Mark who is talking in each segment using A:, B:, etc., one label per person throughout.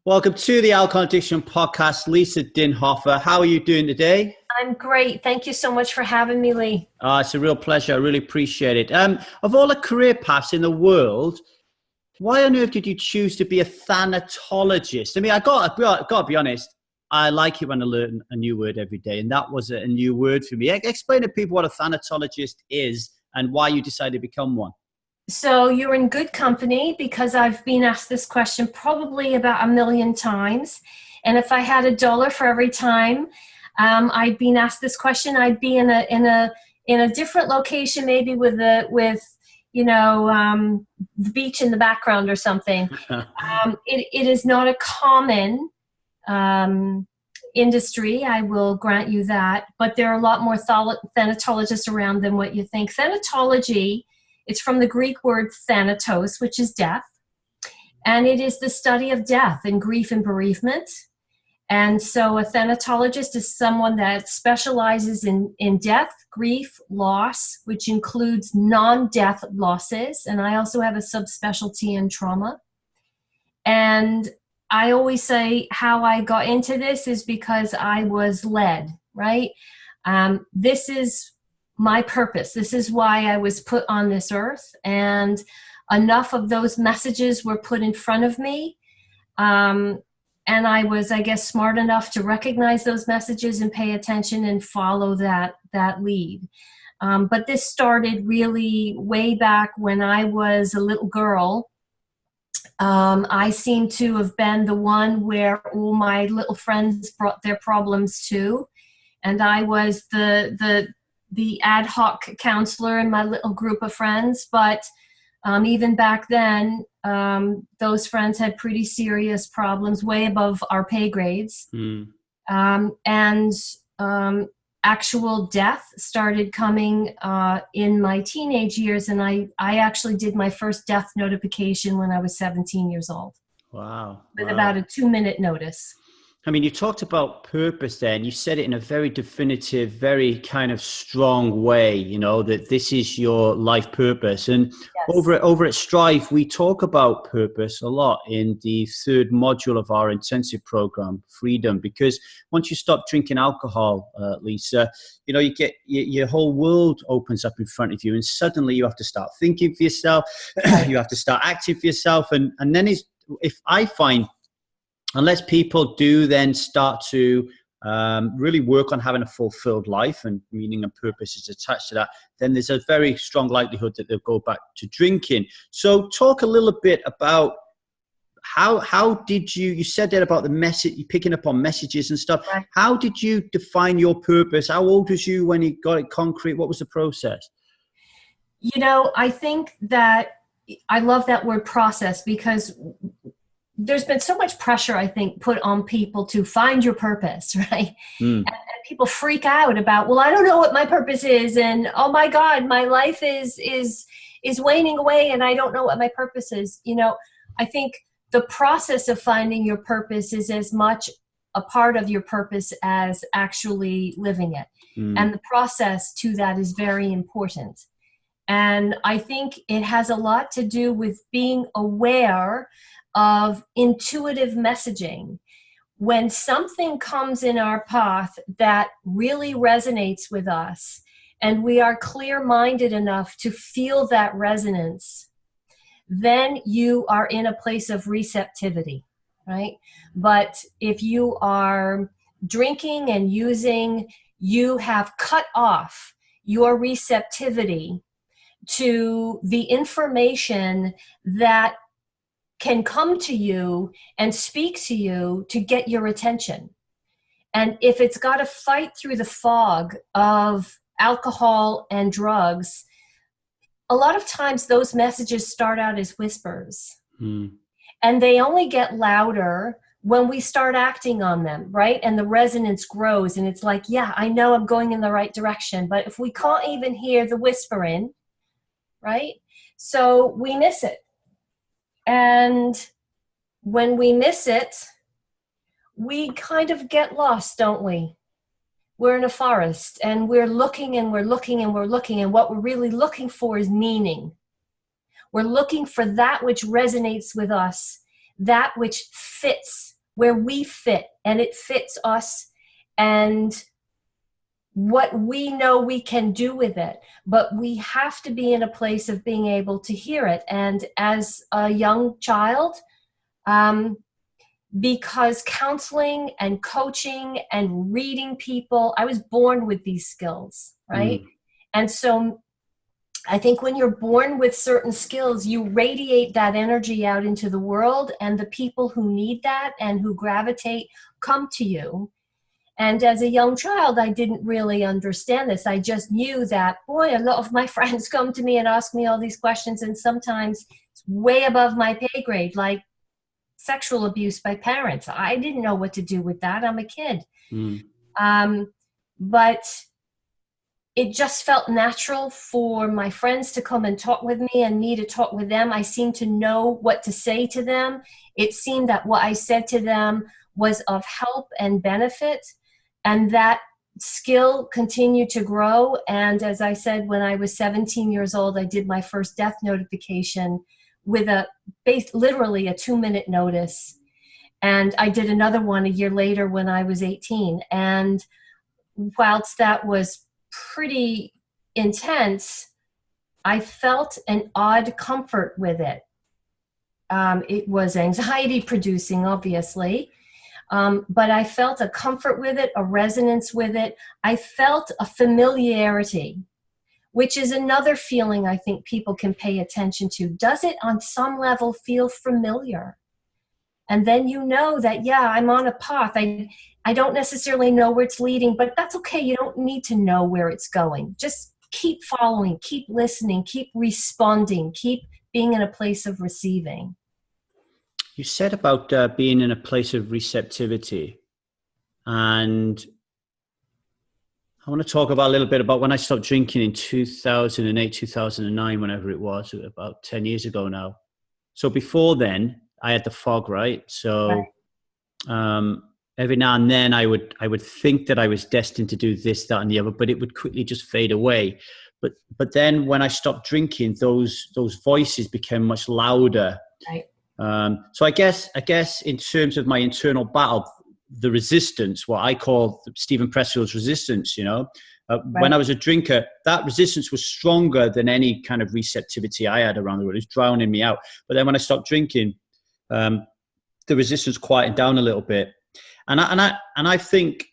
A: Welcome to the Alcohol Addiction Podcast. Lisa Dinhofer, how are you doing today?
B: I'm great. Thank you so much for having me, Lee.
A: It's a real pleasure. I really appreciate it. Of all the career paths in the world, why on earth did you choose to be a thanatologist? I mean, I got to be honest, I like it when I learn a new word every day, and that was a new word for me. Explain to people what a thanatologist is and why you decided to become one.
B: So you're in good company because I've been asked this question probably about 1,000,000 times. And if I had $1 for every time I'd been asked this question, I'd be in a different location, maybe with the beach in the background or something. It is not a common industry, I will grant you that, but there are a lot more thanatologists around than what you think. Thanatology, it's from the Greek word thanatos, which is death, and it is the study of death and grief and bereavement. And so a thanatologist is someone that specializes in death, grief, loss, which includes non-death losses. And I also have a subspecialty in trauma. And I always say how I got into this is because I was led, right? This is my purpose. This is why I was put on this earth. And enough of those messages were put in front of me. And I was, I guess, smart enough to recognize those messages and pay attention and follow that lead. But this started really way back when I was a little girl. I seem to have been the one where all my little friends brought their problems to. And I was the ad hoc counselor in my little group of friends. But even back then, those friends had pretty serious problems way above our pay grades. Actual death started coming in my teenage years, and I actually did my first death notification when I was 17 years old.
A: Wow.
B: With about a 2-minute notice.
A: I mean, you talked about purpose there, and you said it in a very definitive, very kind of strong way, you know, that this is your life purpose. And yes. over at Strive, we talk about purpose a lot in the third module of our intensive program, Freedom, because once you stop drinking alcohol, Lisa, you know, you get your whole world opens up in front of you, and suddenly you have to start thinking for yourself. You have to start acting for yourself. And then if I find, unless people do then start to really work on having a fulfilled life, and meaning and purpose is attached to that, then there's a very strong likelihood that they'll go back to drinking. So talk a little bit about how did you said that about the message, you picking up on messages and stuff. Right. How did you define your purpose? How old was you when you got it concrete? What was the process?
B: You know, I think that I love that word process because there's been so much pressure, I think, put on people to find your purpose, right? And people freak out about, well, I don't know what my purpose is, and oh my God, my life is waning away, and I don't know what my purpose is. You know, I think the process of finding your purpose is as much a part of your purpose as actually living it, and the process to that is very important. And I think it has a lot to do with being aware of intuitive messaging. When something comes in our path that really resonates with us, and we are clear-minded enough to feel that resonance, then you are in a place of receptivity, right? But if you are drinking and using, you have cut off your receptivity to the information that can come to you and speak to you to get your attention. And if it's got to fight through the fog of alcohol and drugs, a lot of times those messages start out as whispers. And they only get louder when we start acting on them, right? And the resonance grows, and it's like, yeah, I know I'm going in the right direction. But if we can't even hear the whispering, right? So we miss it. And when we miss it, we kind of get lost, don't we? We're in a forest, and we're looking and we're looking and we're looking, and what we're really looking for is meaning. We're looking for that which resonates with us, that which fits where we fit, and it fits us and what we know we can do with it. But we have to be in a place of being able to hear it. And as a young child, because counseling and coaching and reading people, I was born with these skills, right? And so I think when you're born with certain skills, you radiate that energy out into the world, and the people who need that and who gravitate come to you. And as a young child, I didn't really understand this. I just knew that, boy, a lot of my friends come to me and ask me all these questions, and sometimes it's way above my pay grade, like sexual abuse by parents. I didn't know what to do with that. I'm a kid. But it just felt natural for my friends to come and talk with me and me to talk with them. I seemed to know what to say to them. It seemed that what I said to them was of help and benefit, and that skill continued to grow. And as I said, when I was 17 years old, I did my first death notification with literally a 2-minute notice. And I did another one a year later when I was 18. And whilst that was pretty intense, I felt an odd comfort with it. It was anxiety producing, obviously, but I felt a comfort with it, a resonance with it. I felt a familiarity, which is another feeling I think people can pay attention to. Does it on some level feel familiar? And then you know that, yeah, I'm on a path. I don't necessarily know where it's leading, but that's okay. You don't need to know where it's going. Just keep following, keep listening, keep responding, keep being in a place of receiving.
A: You said about being in a place of receptivity. And I want to talk about a little bit about when I stopped drinking in 2008, 2009, whenever it was, about 10 years ago now. So before then, I had the fog, right? So every now and then I would think that I was destined to do this, that, and the other, but it would quickly just fade away. But then when I stopped drinking, those voices became much louder.
B: Right.
A: So I guess in terms of my internal battle, the resistance, what I call Stephen Pressfield's resistance, when I was a drinker, that resistance was stronger than any kind of receptivity I had around the world. It was drowning me out. But then when I stopped drinking, the resistance quieted down a little bit. And I think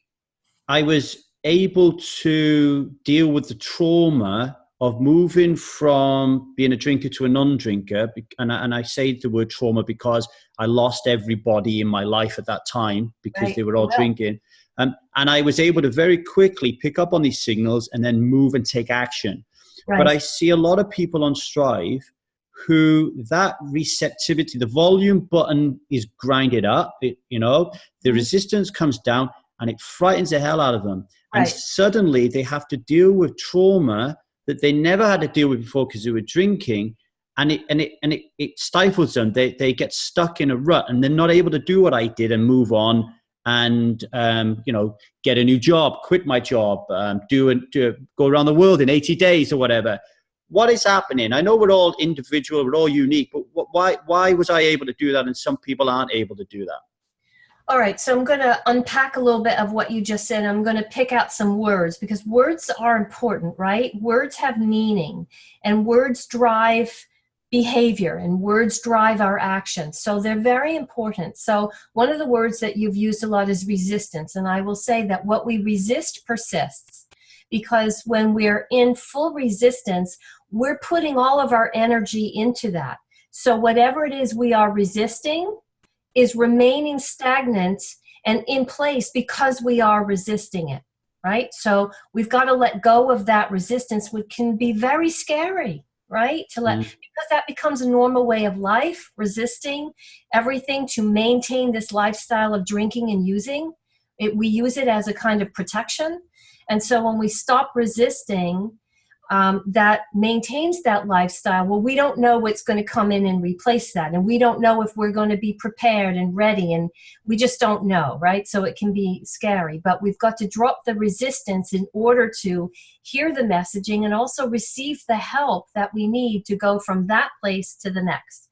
A: I was able to deal with the trauma of moving from being a drinker to a non-drinker. And I say the word trauma because I lost everybody in my life at that time because they were all drinking. And I was able to very quickly pick up on these signals and then move and take action. Right. But I see a lot of people on Strive who that receptivity, the volume button is grinded up, the resistance comes down and it frightens the hell out of them. Right. And suddenly they have to deal with trauma that they never had to deal with before because they were drinking, and it stifles them. They get stuck in a rut and they're not able to do what I did and move on and get a new job, quit my job, go around the world in 80 days or whatever. What is happening? I know we're all individual, we're all unique, but why was I able to do that and some people aren't able to do that?
B: All right, so I'm going to unpack a little bit of what you just said. I'm going to pick out some words because words are important, right? Words have meaning, and words drive behavior, and words drive our actions. So they're very important. So one of the words that you've used a lot is resistance, and I will say that what we resist persists, because when we're in full resistance, we're putting all of our energy into that. So whatever it is we are resisting is remaining stagnant and in place because we are resisting it, right? So we've got to let go of that resistance, which can be very scary, right? Because that becomes a normal way of life, resisting everything to maintain this lifestyle of drinking and using. We use it as a kind of protection. And so when we stop resisting, that maintains that lifestyle, well, we don't know what's going to come in and replace that. And we don't know if we're going to be prepared and ready. And we just don't know, right? So it can be scary. But we've got to drop the resistance in order to hear the messaging and also receive the help that we need to go from that place to the next.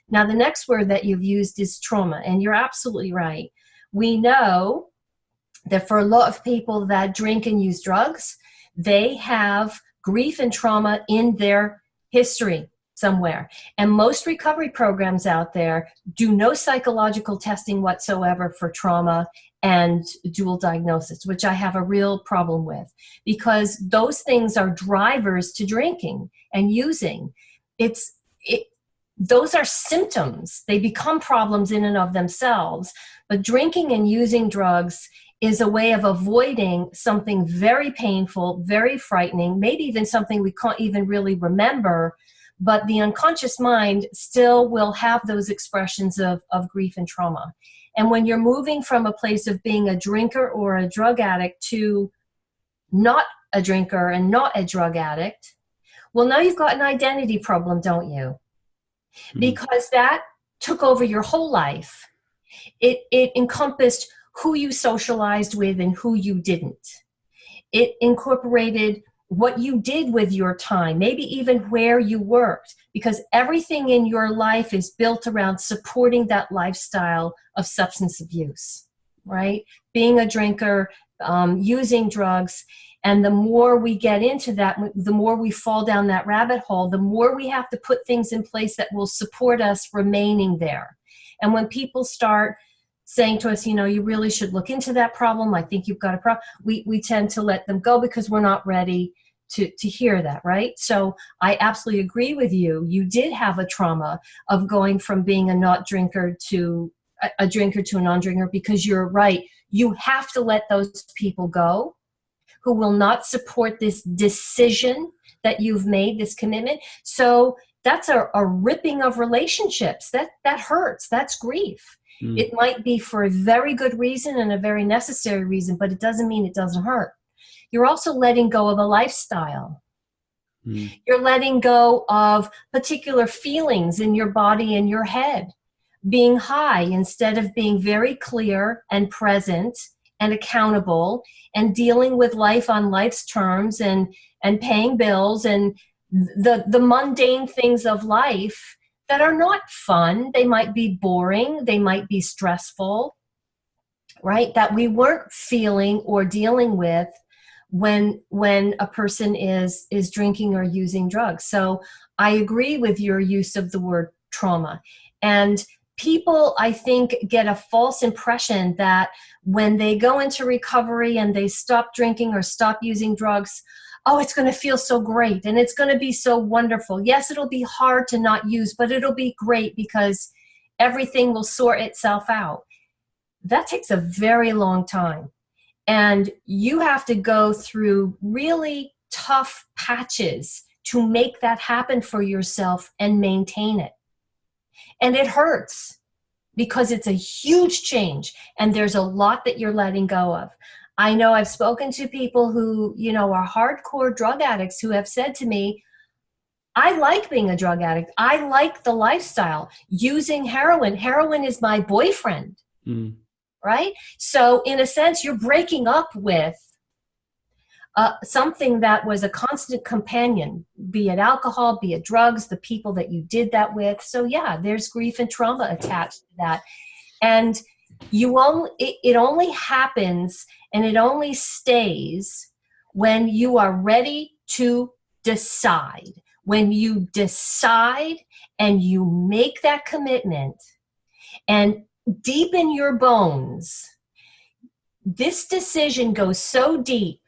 B: Now, the next word that you've used is trauma, and you're absolutely right. We know that for a lot of people that drink and use drugs, they have grief and trauma in their history somewhere. And most recovery programs out there do no psychological testing whatsoever for trauma and dual diagnosis, which I have a real problem with, because those things are drivers to drinking and using. Those are symptoms. They become problems in and of themselves. But drinking and using drugs is a way of avoiding something very painful, very frightening, maybe even something we can't even really remember, but the unconscious mind still will have those expressions of grief and trauma. And when you're moving from a place of being a drinker or a drug addict to not a drinker and not a drug addict, well, now you've got an identity problem, don't you? Because that took over your whole life. It encompassed who you socialized with and who you didn't. It incorporated what you did with your time, maybe even where you worked, because everything in your life is built around supporting that lifestyle of substance abuse, right? Being a drinker, using drugs. And the more we get into that, the more we fall down that rabbit hole, the more we have to put things in place that will support us remaining there. And when people start saying to us, you know, you really should look into that problem, I think you've got a problem, we tend to let them go because we're not ready to hear that, right? So I absolutely agree with you. You did have a trauma of going from being a not drinker to a drinker to a non-drinker, because you're right. You have to let those people go who will not support this decision that you've made, this commitment. So that's a ripping of relationships. That hurts. That's grief. It might be for a very good reason and a very necessary reason, but it doesn't mean it doesn't hurt. You're also letting go of a lifestyle. You're letting go of particular feelings in your body and your head. Being high instead of being very clear and present and accountable and dealing with life on life's terms and paying bills and the mundane things of life that are not fun. They might be boring. They might be stressful, right? That we weren't feeling or dealing with when a person is drinking or using drugs. So I agree with your use of the word trauma. And people, I think, get a false impression that when they go into recovery and they stop drinking or stop using drugs, oh, it's going to feel so great and it's going to be so wonderful. Yes, it'll be hard to not use, but it'll be great because everything will sort itself out. That takes a very long time. And you have to go through really tough patches to make that happen for yourself and maintain it. And it hurts because it's a huge change and there's a lot that you're letting go of. I know I've spoken to people who, you know, are hardcore drug addicts who have said to me, I like being a drug addict. I like the lifestyle. Using heroin. Heroin is my boyfriend, right? So in a sense, you're breaking up with something that was a constant companion, be it alcohol, be it drugs, the people that you did that with. So yeah, there's grief and trauma attached to that. And it only happens and it only stays when you are ready to decide. When you decide and you make that commitment and deep in your bones, this decision goes so deep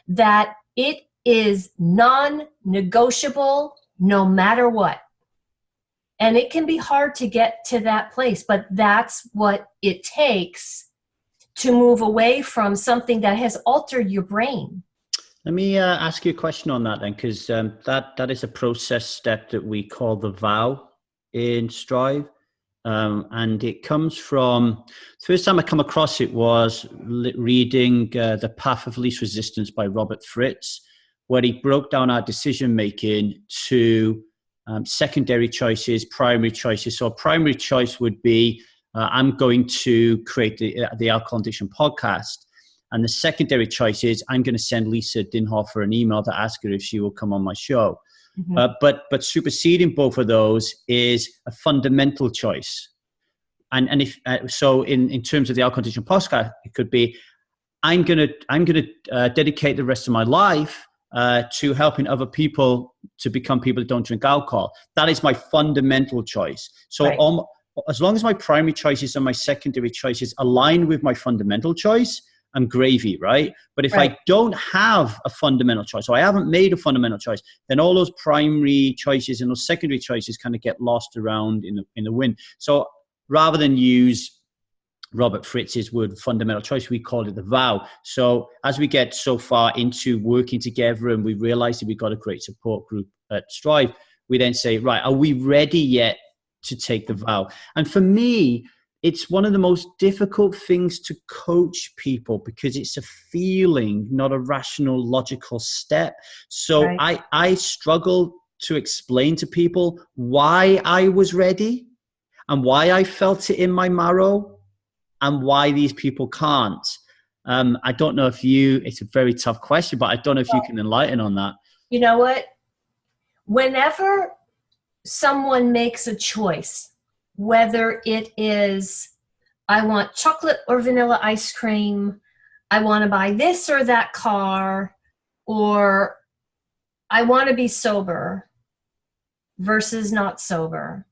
B: that it is non-negotiable no matter what. And it can be hard to get to that place, but that's what it takes to move away from something that has altered your brain.
A: Let me ask you a question on that then, because that is a process step that we call the vow in Strive. And it comes from, the first time I come across it was reading The Path of Least Resistance by Robert Fritz, where he broke down our decision-making to secondary choices, primary choices. So a primary choice would be, I'm going to create the Alcohol Addiction podcast. And the secondary choice is, I'm going to send Lisa Dinhofer an email to ask her if she will come on my show. But superseding both of those is a fundamental choice. And if so, in terms of the Alcohol Addiction podcast, it could be, I'm gonna dedicate the rest of my life to helping other people to become people that don't drink alcohol. That is my fundamental choice. So as long as my primary choices and my secondary choices align with my fundamental choice, I'm gravy, right? But if I don't have a fundamental choice, so I haven't made a fundamental choice, then all those primary choices and those secondary choices kind of get lost around in the wind. So rather than use Robert Fritz's word fundamental choice, we call it the vow. So as we get so far into working together and we realize that we've got a great support group at Strive, we then say, right, are we ready yet to take the vow? And for me, it's one of the most difficult things to coach people because it's a feeling, not a rational, logical step. So I struggle to explain to people why I was ready and why I felt it in my marrow and why these people can't. I don't know if it's a very tough question, but I don't know if you can enlighten on that.
B: You know what? Whenever someone makes a choice, whether it is, I want chocolate or vanilla ice cream, I want to buy this or that car, or I want to be sober versus not sober.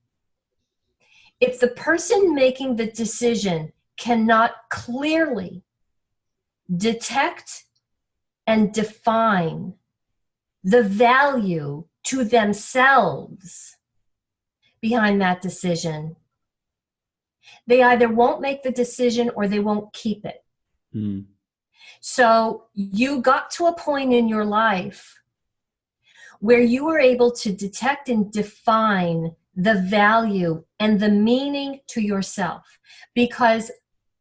B: If the person making the decision cannot clearly detect and define the value to themselves behind that decision, they either won't make the decision or they won't keep it. So you got to a point in your life where you were able to detect and define the value and the meaning to yourself, because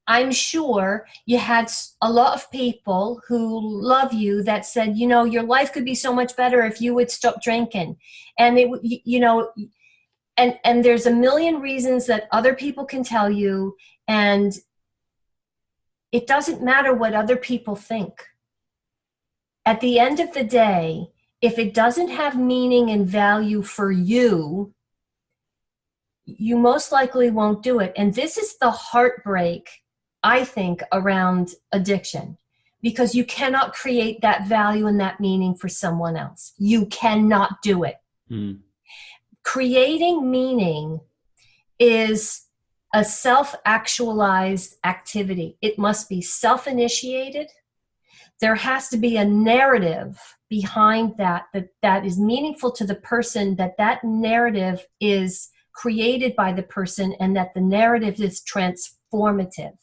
B: I'm sure you had a lot of people who love you that said, you know, your life could be so much better if you would stop drinking. And and there's a million reasons that other people can tell you, and it doesn't matter what other people think. At the end of the day, if it doesn't have meaning and value for you, you most likely won't do it. And this is the heartbreak, I think, around addiction, because you cannot create that value and that meaning for someone else. You cannot do it. Creating meaning is a self-actualized activity. It must be self-initiated. There has to be a narrative behind that is meaningful to the person, that narrative is created by the person, and that the narrative is transformative.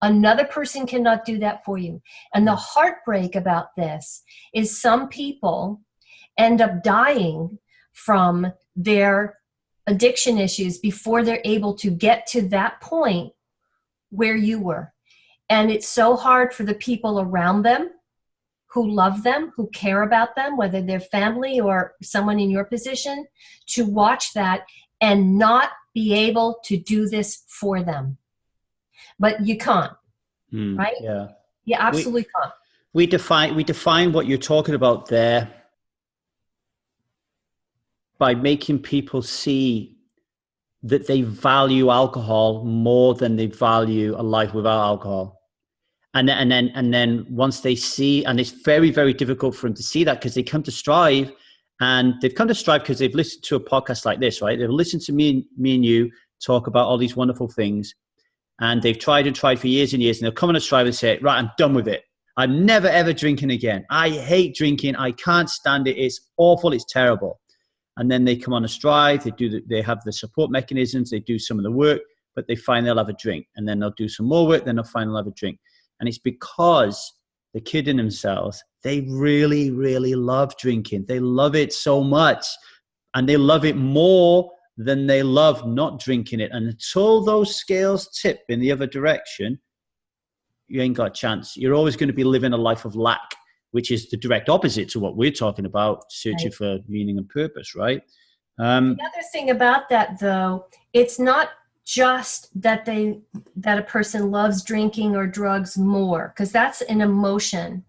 B: Another person cannot do that for you. And the heartbreak about this is some people end up dying from their addiction issues before they're able to get to that point where you were. And it's so hard for the people around them who love them, who care about them, whether they're family or someone in your position, to watch that and not be able to do this for them. But you can't, right?
A: Yeah.
B: You absolutely can't.
A: We define what you're talking about there by making people see that they value alcohol more than they value a life without alcohol. And then once they see, and it's very, very difficult for them to see that, because they come to Strive, and they've come to Strive because they've listened to a podcast like this, right? They've listened to me and you talk about all these wonderful things, and they've tried and tried for years and years, and they'll come on a Strive and say, right, I'm done with it. I'm never, ever drinking again. I hate drinking. I can't stand it. It's awful. It's terrible. And then they come on a Strive. They have the support mechanisms. They do some of the work, but they find they'll have a drink, and then they'll do some more work. Then they'll find they'll have a drink. And it's because they're kidding themselves. They really, really love drinking. They love it so much, and they love it more than they love not drinking it. And until those scales tip in the other direction, you ain't got a chance. You're always going to be living a life of lack, which is the direct opposite to what we're talking about, searching for meaning and purpose, right?
B: The other thing about that, though, it's not just that a person loves drinking or drugs more, because that's an emotion.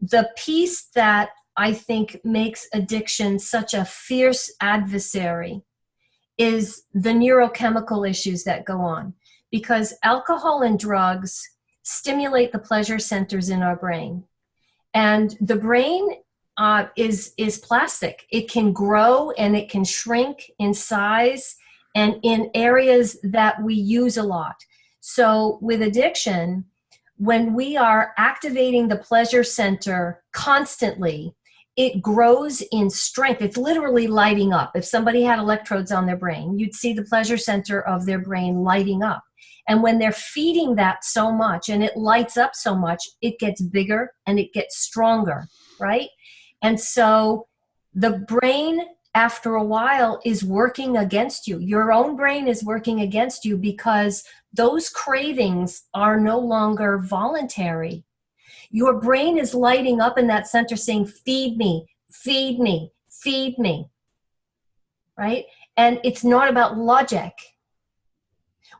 B: The piece that I think makes addiction such a fierce adversary is the neurochemical issues that go on, because alcohol and drugs stimulate the pleasure centers in our brain. And the brain is plastic. It can grow and it can shrink in size and in areas that we use a lot. So with addiction, when we are activating the pleasure center constantly, it grows in strength. It's literally lighting up. If somebody had electrodes on their brain, you'd see the pleasure center of their brain lighting up. And when they're feeding that so much and it lights up so much, it gets bigger and it gets stronger, right? And so the brain, after a while, is working against you. Your own brain is working against you because those cravings are no longer voluntary. Your brain is lighting up in that center saying, feed me, feed me, feed me, right? And it's not about logic.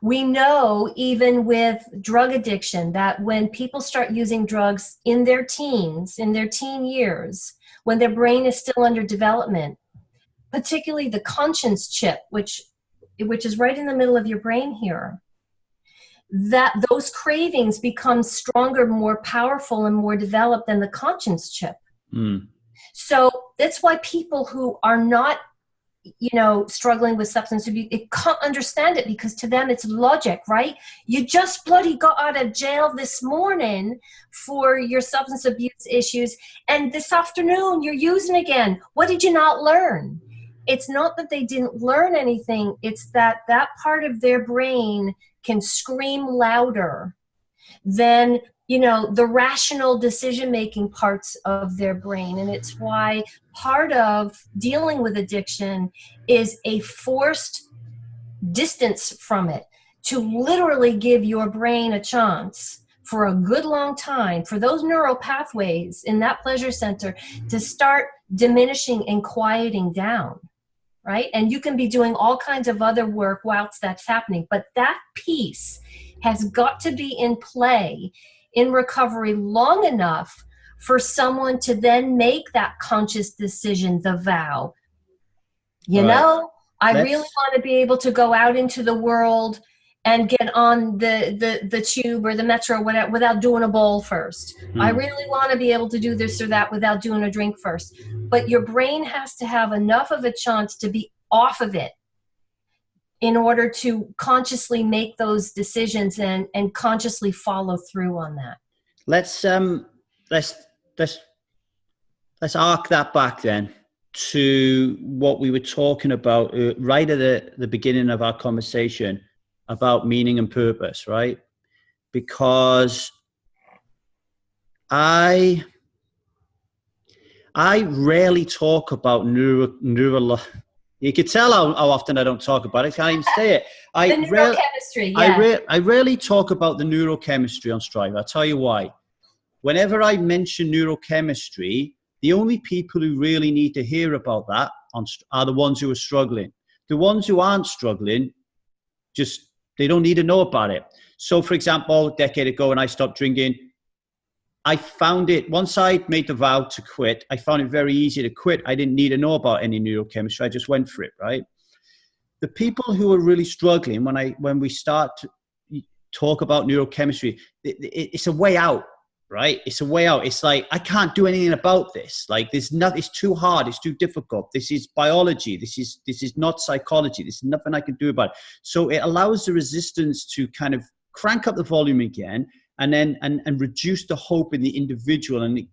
B: We know even with drug addiction that when people start using drugs in their teens, in their teen years, when their brain is still under development, particularly the conscience chip, which is right in the middle of your brain here, that those cravings become stronger, more powerful, and more developed than the conscience chip. Mm. So that's why people who are not, struggling with substance abuse, it can't understand it, because to them it's logic, right? You just bloody got out of jail this morning for your substance abuse issues, and this afternoon you're using again. What did you not learn? It's not that they didn't learn anything. It's that part of their brain can scream louder than, the rational decision-making parts of their brain. And it's why part of dealing with addiction is a forced distance from it, to literally give your brain a chance for a good long time for those neural pathways in that pleasure center to start diminishing and quieting down. Right? And you can be doing all kinds of other work whilst that's happening. But that piece has got to be in play in recovery long enough for someone to then make that conscious decision, the vow. I really want to be able to go out into the world and get on the tube or the metro or whatever without doing a bowl first. I really want to be able to do this or that without doing a drink first. But your brain has to have enough of a chance to be off of it in order to consciously make those decisions and consciously follow through on that.
A: Let's arc that back then to what we were talking about right at the beginning of our conversation about meaning and purpose, right? Because I rarely talk about neuro. You could tell how often I don't talk about it. I can't even say it.
B: The neurochemistry, yeah.
A: I rarely talk about the neurochemistry on Strive. I'll tell you why. Whenever I mention neurochemistry, the only people who really need to hear about that are the ones who are struggling. The ones who aren't struggling, they don't need to know about it. So, for example, a decade ago when I stopped drinking, I found it, once I made the vow to quit, I found it very easy to quit. I didn't need to know about any neurochemistry. I just went for it, right? The people who are really struggling, when we start to talk about neurochemistry, it's a way out, right? It's a way out. It's like, I can't do anything about this. Like, it's too hard. It's too difficult. This is biology. This is not psychology. There's nothing I can do about it. So it allows the resistance to kind of crank up the volume again, and then and reduce the hope in the individual, and it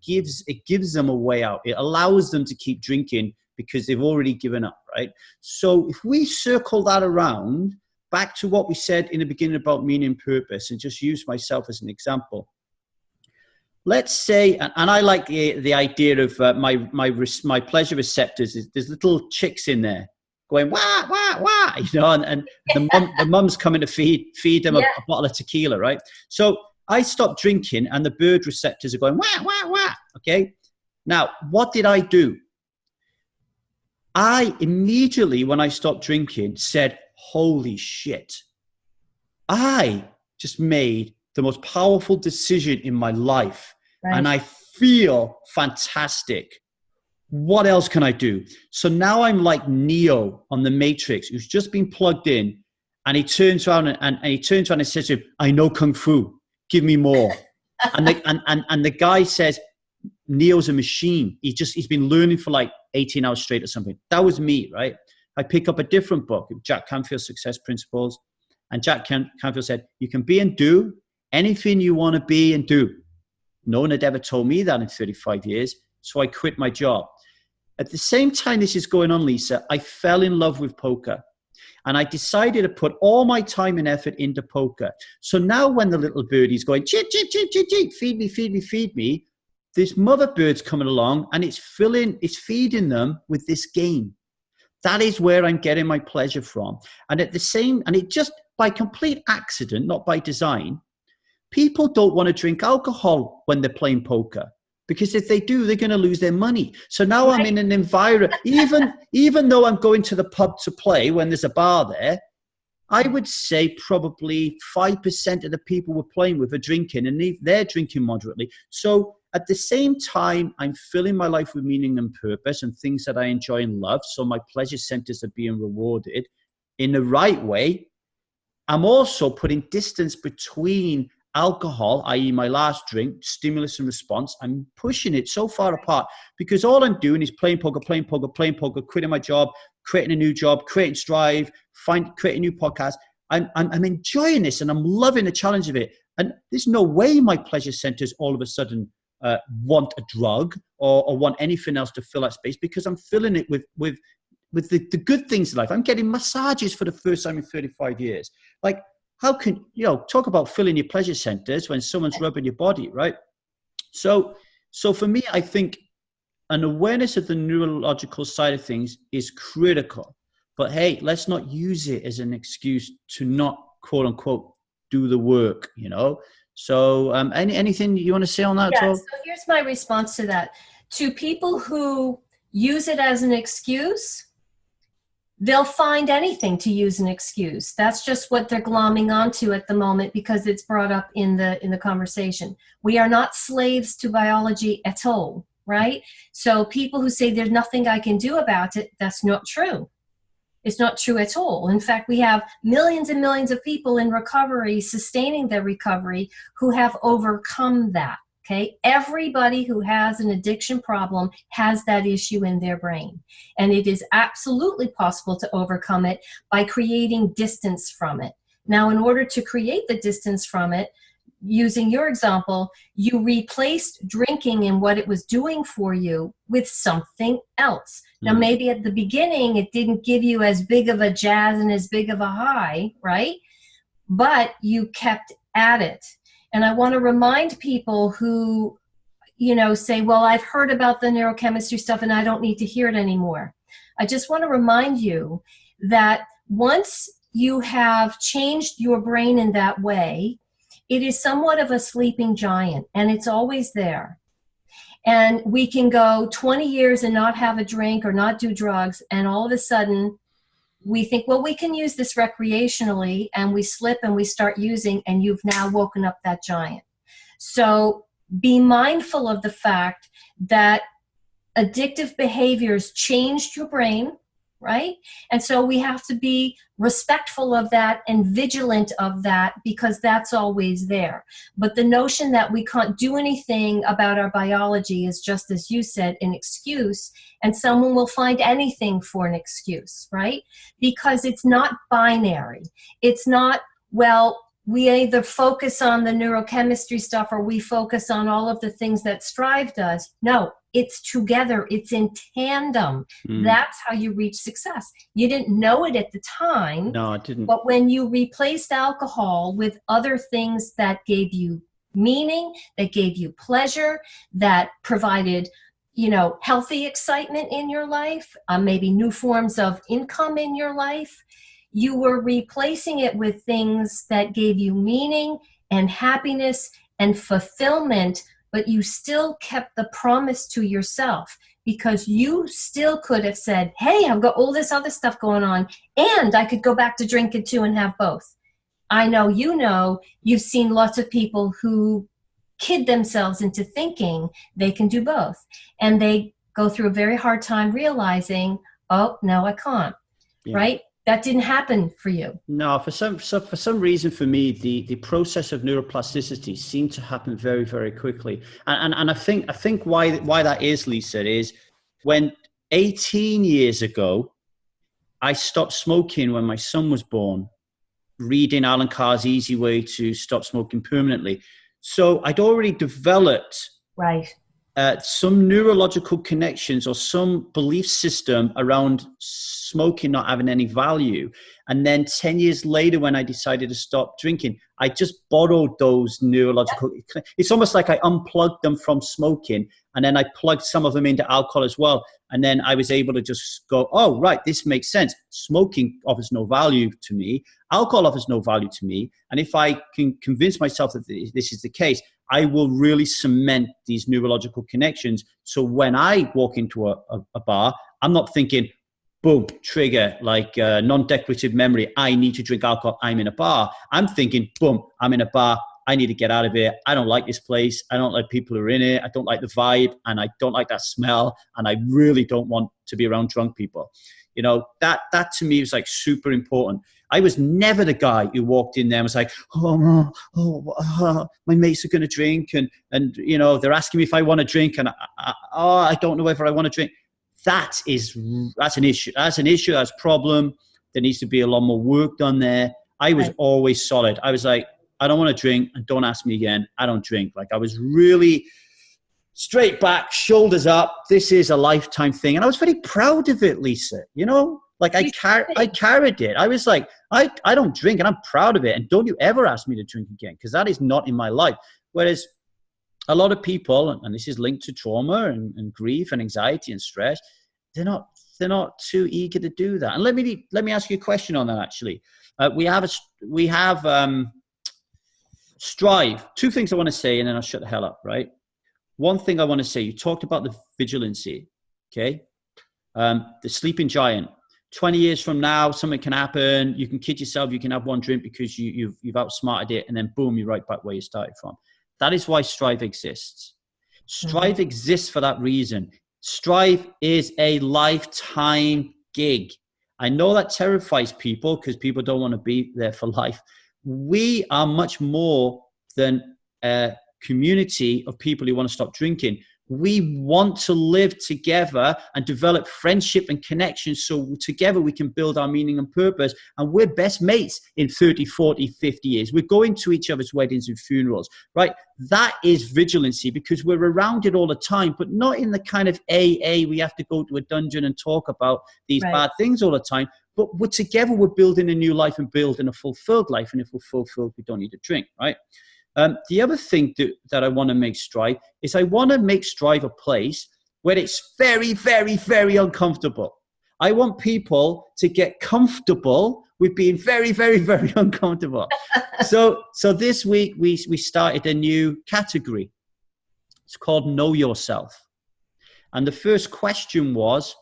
A: gives them a way out. It allows them to keep drinking because they've already given up, right? So if we circle that around back to what we said in the beginning about meaning and purpose, and just use myself as an example. Let's say, and I like the idea of my pleasure receptors. There's little chicks in there going wah wah wah, and the mum's coming to feed them a bottle of tequila, right? So I stopped drinking, and the bird receptors are going wah wah wah. Okay, now what did I do? I immediately, when I stopped drinking, said, "Holy shit! I just made the most powerful decision in my life, right. And I feel fantastic. what else can I do? So now I'm like Neo on the Matrix, who's just been plugged in, and he turns around and says to him, I know Kung Fu, give me more. and the guy says, Neo's a machine. He's been learning for like 18 hours straight or something. That was me, right? I pick up a different book, Jack Canfield's Success Principles. And Jack Canfield said, you can be and do anything you want to be and do. No one had ever told me that in 35 years. So I quit my job. At the same time this is going on, Lisa, I fell in love with poker. And I decided to put all my time and effort into poker. So now when the little birdie's going, chit, chit, chit, chit, chit, feed me, feed me, feed me, this mother bird's coming along and it's feeding them with this game. That is where I'm getting my pleasure from. And it just by complete accident, not by design, people don't want to drink alcohol when they're playing poker. Because if they do, they're going to lose their money. So now I'm in an environment, even though I'm going to the pub to play when there's a bar there, I would say probably 5% of the people we're playing with are drinking, and they're drinking moderately. So at the same time, I'm filling my life with meaning and purpose and things that I enjoy and love. So my pleasure centers are being rewarded in the right way. I'm also putting distance between alcohol, i.e. my last drink, stimulus and response. I'm pushing it so far apart because all I'm doing is playing poker, quitting my job, creating a new job, creating Strive, creating new podcasts. I'm enjoying this and I'm loving the challenge of it. And there's no way my pleasure centers all of a sudden want a drug or want anything else to fill that space, because I'm filling it with the good things in life. I'm getting massages for the first time in 35 years. Like, how can, talk about filling your pleasure centers when someone's rubbing your body, right? So for me, I think an awareness of the neurological side of things is critical. But hey, let's not use it as an excuse to not, quote unquote, do the work, So anything you want to say on that?
B: Yeah, so here's my response to that. To people who use it as an excuse, they'll find anything to use an excuse. That's just what they're glomming onto at the moment because it's brought up in the conversation. We are not slaves to biology at all, right? So people who say there's nothing I can do about it, that's not true. It's not true at all. In fact, we have millions and millions of people in recovery, sustaining their recovery, who have overcome that. Okay, everybody who has an addiction problem has that issue in their brain. And it is absolutely possible to overcome it by creating distance from it. Now, in order to create the distance from it, using your example, you replaced drinking and what it was doing for you with something else. Now, maybe at the beginning, it didn't give you as big of a jazz and as big of a high, right? But you kept at it. And I want to remind people who, say, well, I've heard about the neurochemistry stuff and I don't need to hear it anymore. I just want to remind you that once you have changed your brain in that way, it is somewhat of a sleeping giant and it's always there. And we can go 20 years and not have a drink or not do drugs, and all of a sudden we think, well, we can use this recreationally, and we slip and we start using, and you've now woken up that giant. So be mindful of the fact that addictive behaviors changed your brain, right? And so we have to be respectful of that and vigilant of that, because that's always there. But the notion that we can't do anything about our biology is, just as you said, an excuse, and someone will find anything for an excuse, right? Because it's not binary. It's not, well, we either focus on the neurochemistry stuff or we focus on all of the things that Strive does. No, it's together. It's in tandem. That's how you reach success. You didn't know it at the time.
A: No, I didn't.
B: But when you replaced alcohol with other things that gave you meaning, that gave you pleasure, that provided, healthy excitement in your life, maybe new forms of income in your life, you were replacing it with things that gave you meaning and happiness and fulfillment, but you still kept the promise to yourself, because you still could have said, hey, I've got all this other stuff going on, and I could go back to drinking too and have both. I know you've seen lots of people who kid themselves into thinking they can do both. And they go through a very hard time realizing, oh, no, I can't, right? That didn't happen for you.
A: No, for some reason, for me, the process of neuroplasticity seemed to happen very, very quickly. And I think why that is, Lisa, is when 18 years ago, I stopped smoking when my son was born, reading Alan Carr's Easy Way to Stop Smoking Permanently. So I'd already developed some neurological connections or some belief system around smoking not having any value. And then 10 years later, when I decided to stop drinking, I just borrowed those neurological, it's almost like I unplugged them from smoking, and then I plugged some of them into alcohol as well. And then I was able to just go, oh, right, this makes sense. Smoking offers no value to me. Alcohol offers no value to me. And if I can convince myself that this is the case, I will really cement these neurological connections. So when I walk into a bar, I'm not thinking, boom, trigger, like non-declarative memory, I need to drink alcohol, I'm in a bar. I'm thinking, boom, I'm in a bar, I need to get out of here. I don't like this place. I don't like people who are in it. I don't like the vibe, and I don't like that smell, and I really don't want to be around drunk people. You know, that to me was like super important. I was never the guy who walked in there and was like, my mates are going to drink, and you know, they're asking me if I want to drink, and I don't know whether I want to drink. That's an issue. That's a problem. There needs to be a lot more work done there. I was always solid. I was like, I don't want to drink, and don't ask me again. I don't drink. Like, I was really straight back, shoulders up. This is a lifetime thing. And I was very proud of it, Lisa. You know, like I carried it. I was like, I don't drink, and I'm proud of it. And don't you ever ask me to drink again, because that is not in my life. Whereas a lot of people, and this is linked to trauma and grief and anxiety and stress, they're not too eager to do that. And let me ask you a question on that. Actually, we have strive. Two things I want to say, and then I'll shut the hell up. Right. One thing I want to say. You talked about the vigilancy. Okay. The sleeping giant. 20 years from now, something can happen. You can kid yourself. You can have one drink because you've outsmarted it, and then boom, you're right back where you started from. That is why Strive exists. Strive exists for that reason. Strive is a lifetime gig. I know that terrifies people because people don't want to be there for life. We are much more than a community of people who want to stop drinking. We want to live together and develop friendship and connection, so together we can build our meaning and purpose. And we're best mates in 30, 40, 50 years. We're going to each other's weddings and funerals, right? That is vigilancy, because we're around it all the time, but not in the kind of AA, we have to go to a dungeon and talk about these bad things all the time. But we're together, we're building a new life and building a fulfilled life. And if we're fulfilled, we don't need to drink, right? The other thing that I want to make Strive is I want to make Strive a place where it's very, very, very uncomfortable. I want people to get comfortable with being very, very, very uncomfortable. So this week we started a new category. It's called Know Yourself. And the first question was,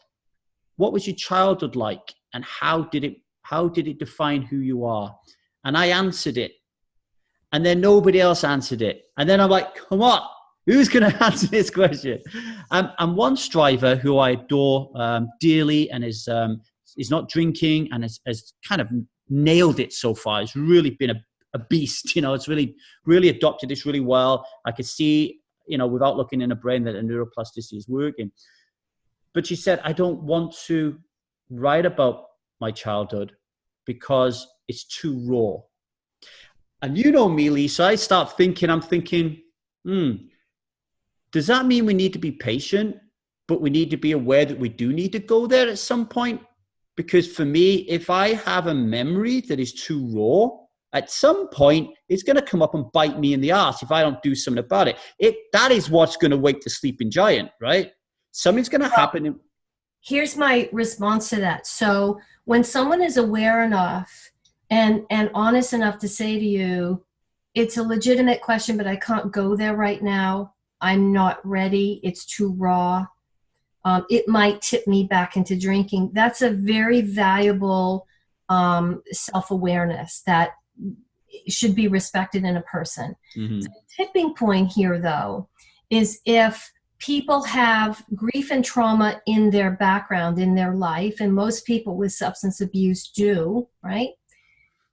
A: what was your childhood like, and how did it define who you are? And I answered it. And then nobody else answered it. And then I'm like, come on, who's going to answer this question? And one striver who I adore dearly, and is not drinking, and has kind of nailed it so far. It's really been a beast. You know, it's really, really adopted this really well. I could see, you know, without looking in her brain, that the neuroplasticity is working. But she said, I don't want to write about my childhood because it's too raw. And you know me, Lisa, I start thinking, does that mean we need to be patient, but we need to be aware that we do need to go there at some point? Because for me, if I have a memory that is too raw, at some point, it's going to come up and bite me in the ass if I don't do something about it. That is what's going to wake the sleeping giant, right? Something's going to happen.
B: Here's my response to that. So when someone is aware enough and honest enough to say to you, it's a legitimate question, but I can't go there right now. I'm not ready. It's too raw. It might tip me back into drinking. That's a very valuable self-awareness that should be respected in a person. Mm-hmm. So the tipping point here, though, is if people have grief and trauma in their background, in their life, and most people with substance abuse do, right?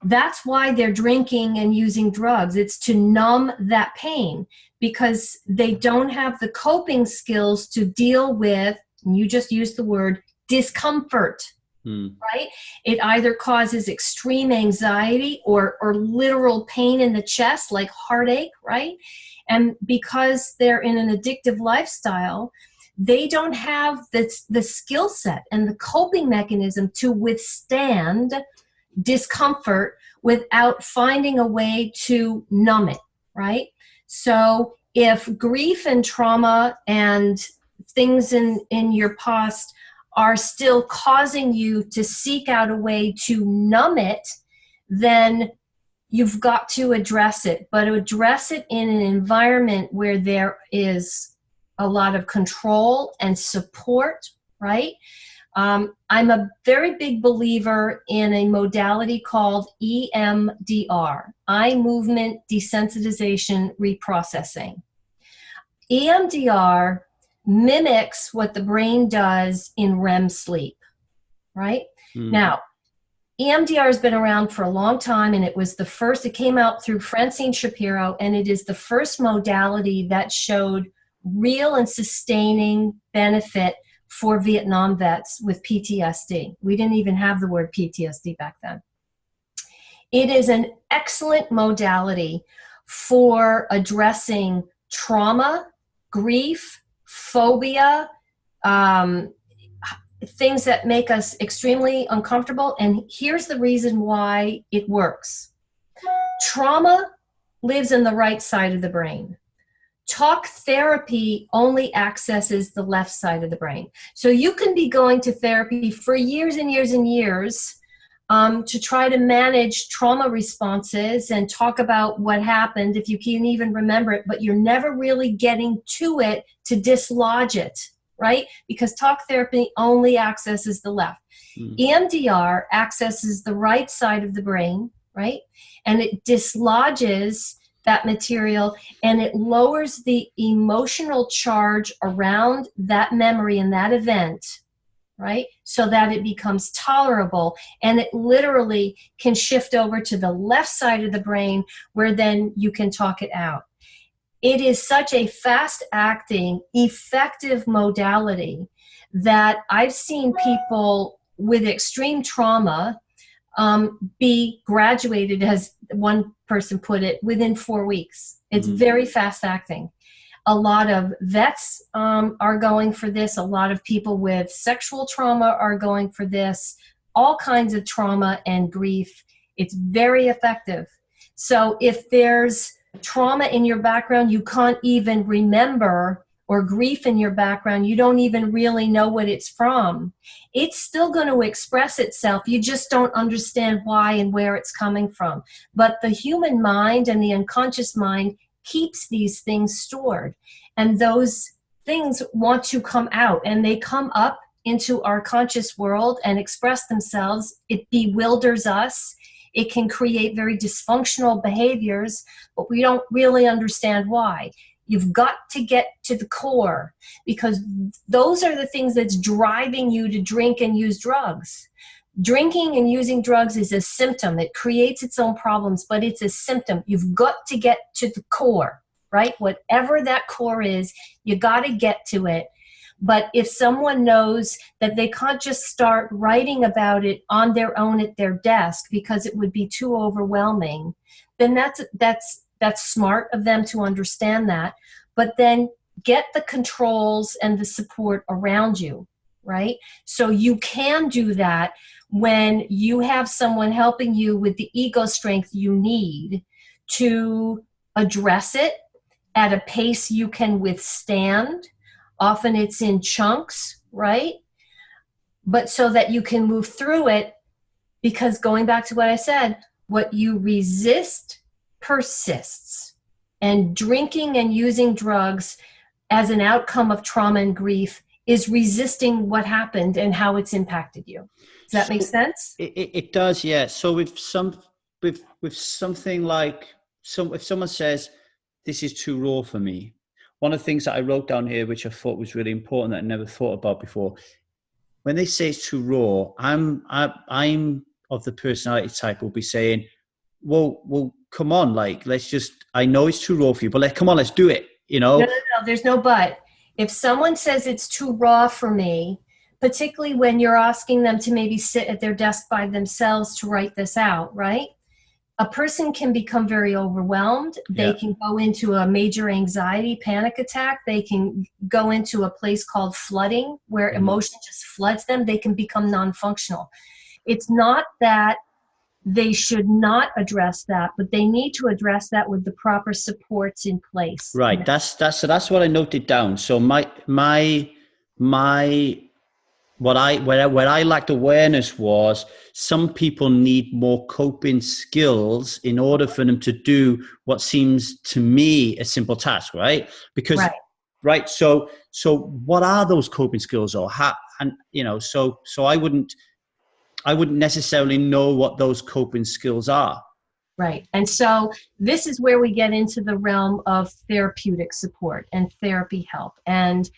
B: That's why they're drinking and using drugs. It's to numb that pain because they don't have the coping skills to deal with, and you just used the word, discomfort, right? It either causes extreme anxiety or literal pain in the chest, like heartache, right? And because they're in an addictive lifestyle, they don't have the skill set and the coping mechanism to withstand discomfort without finding a way to numb it, right? So if grief and trauma and things in your past are still causing you to seek out a way to numb it, then you've got to address it, but address it in an environment where there is a lot of control and support, right? I'm a very big believer in a modality called EMDR, eye movement desensitization reprocessing. EMDR mimics what the brain does in REM sleep, right? Now, EMDR has been around for a long time, and it came out through Francine Shapiro, and it is the first modality that showed real and sustaining benefit for Vietnam vets with PTSD. We didn't even have the word PTSD back then. It is an excellent modality for addressing trauma, grief, phobia, things that make us extremely uncomfortable. And here's the reason why it works. Trauma lives in the right side of the brain. Talk therapy only accesses the left side of the brain. So you can be going to therapy for years and years and years to try to manage trauma responses and talk about what happened, if you can even remember it, but you're never really getting to it to dislodge it, right? Because talk therapy only accesses the left. EMDR accesses the right side of the brain, right? And it dislodges that material, and it lowers the emotional charge around that memory and that event, right? So that it becomes tolerable, and it literally can shift over to the left side of the brain where then you can talk it out. It is such a fast-acting, effective modality that I've seen people with extreme trauma be graduated, as one person put it, within 4 weeks. It's very fast acting. A lot of vets are going for this. A lot of people with sexual trauma are going for this. All kinds of trauma and grief. It's very effective. So if there's trauma in your background you can't even remember, or grief in your background you don't even really know what it's from, it's still going to express itself. You just don't understand why and where it's coming from. But the human mind and the unconscious mind keeps these things stored, and those things want to come out, and they come up into our conscious world and express themselves. It bewilders us. It can create very dysfunctional behaviors, but we don't really understand why. You've got to get to the core, because those are the things that's driving you to drink and use drugs. Drinking and using drugs is a symptom. It creates its own problems, but it's a symptom. You've got to get to the core, right? Whatever that core is, you got to get to it. But if someone knows that they can't just start writing about it on their own at their desk because it would be too overwhelming, then that's smart of them to understand that. But then get the controls and the support around you, right? So you can do that when you have someone helping you with the ego strength you need to address it at a pace you can withstand. Often it's in chunks, right? But so that you can move through it, because going back to what I said, what you resist persists. And drinking and using drugs as an outcome of trauma and grief is resisting what happened and how it's impacted you. Does that make sense?
A: It does, yeah. So with something like, if someone says, this is too raw for me, one of the things that I wrote down here, which I thought was really important that I never thought about before, when they say it's too raw, I'm of the personality type will be saying, well, come on, like, let's just, I know it's too raw for you, but come on, let's do it, you know?
B: No, there's no but. If someone says it's too raw for me, particularly when you're asking them to maybe sit at their desk by themselves to write this out, right? A person can become very overwhelmed. They can go into a major anxiety, panic attack. They can go into a place called flooding where emotion just floods them. They can become non-functional. It's not that they should not address that, but they need to address that with the proper supports in place.
A: Right. That's what I noted down. So where I lacked awareness was some people need more coping skills in order for them to do what seems to me a simple task, right? Because, right. So what are those coping skills, or how? And so I wouldn't necessarily know what those coping skills are.
B: Right. And so this is where we get into the realm of therapeutic support and therapy help. And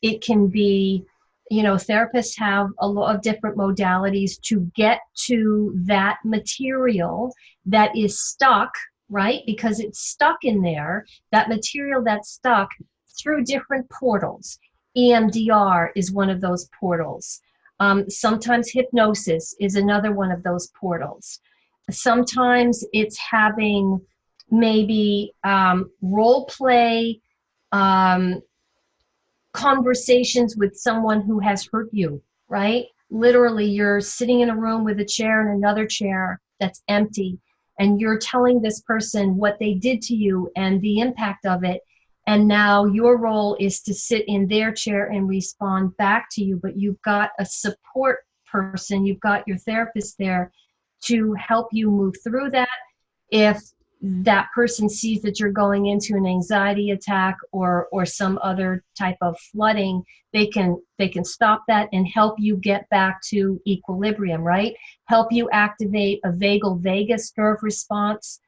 B: it can be, therapists have a lot of different modalities to get to that material that is stuck, right? Because it's stuck in there, that material that's stuck through different portals. EMDR is one of those portals. Sometimes hypnosis is another one of those portals. Sometimes it's having maybe role play conversations with someone who has hurt you, right? Literally, you're sitting in a room with a chair and another chair that's empty, and you're telling this person what they did to you and the impact of it. And now your role is to sit in their chair and respond back to you, but you've got a support person, you've got your therapist there to help you move through that. If that person sees that you're going into an anxiety attack or some other type of flooding, they can stop that and help you get back to equilibrium, right? Help you activate a vagal vagus nerve response,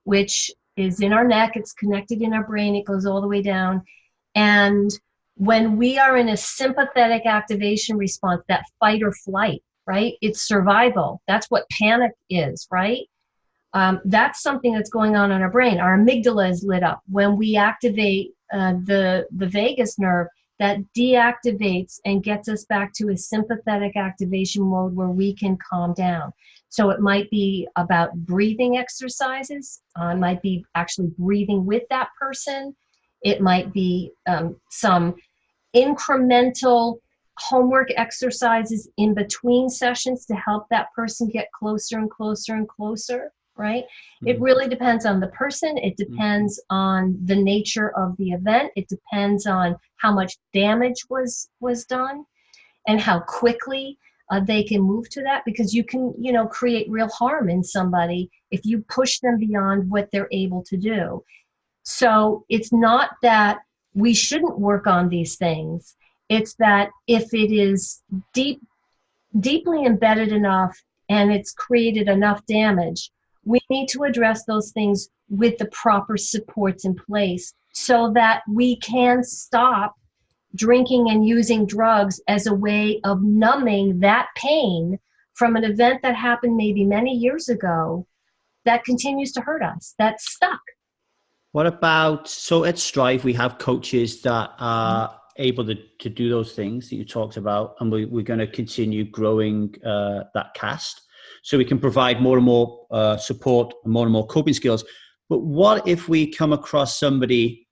B: which is in our neck. It's connected in our brain. It goes all the way down. And when we are in a sympathetic activation response, that fight or flight, right? It's survival. That's what panic is, right? That's something that's going on in our brain. Our amygdala is lit up. When we activate the vagus nerve, that deactivates and gets us back to a sympathetic activation mode where we can calm down. So it might be about breathing exercises. It might be actually breathing with that person. It might be some incremental homework exercises in between sessions to help that person get closer and closer and closer, right? Mm-hmm. It really depends on the person. It depends on the nature of the event. It depends on how much damage was done and how quickly they can move to that, because you can, create real harm in somebody if you push them beyond what they're able to do. So it's not that we shouldn't work on these things. It's that if it is deeply embedded enough and it's created enough damage, we need to address those things with the proper supports in place so that we can stop drinking and using drugs as a way of numbing that pain from an event that happened maybe many years ago that continues to hurt us, that's stuck.
A: What about, so at Strive, we have coaches that are able to do those things that you talked about, and we're going to continue growing that cast so we can provide more and more support and more coping skills. But what if we come across somebody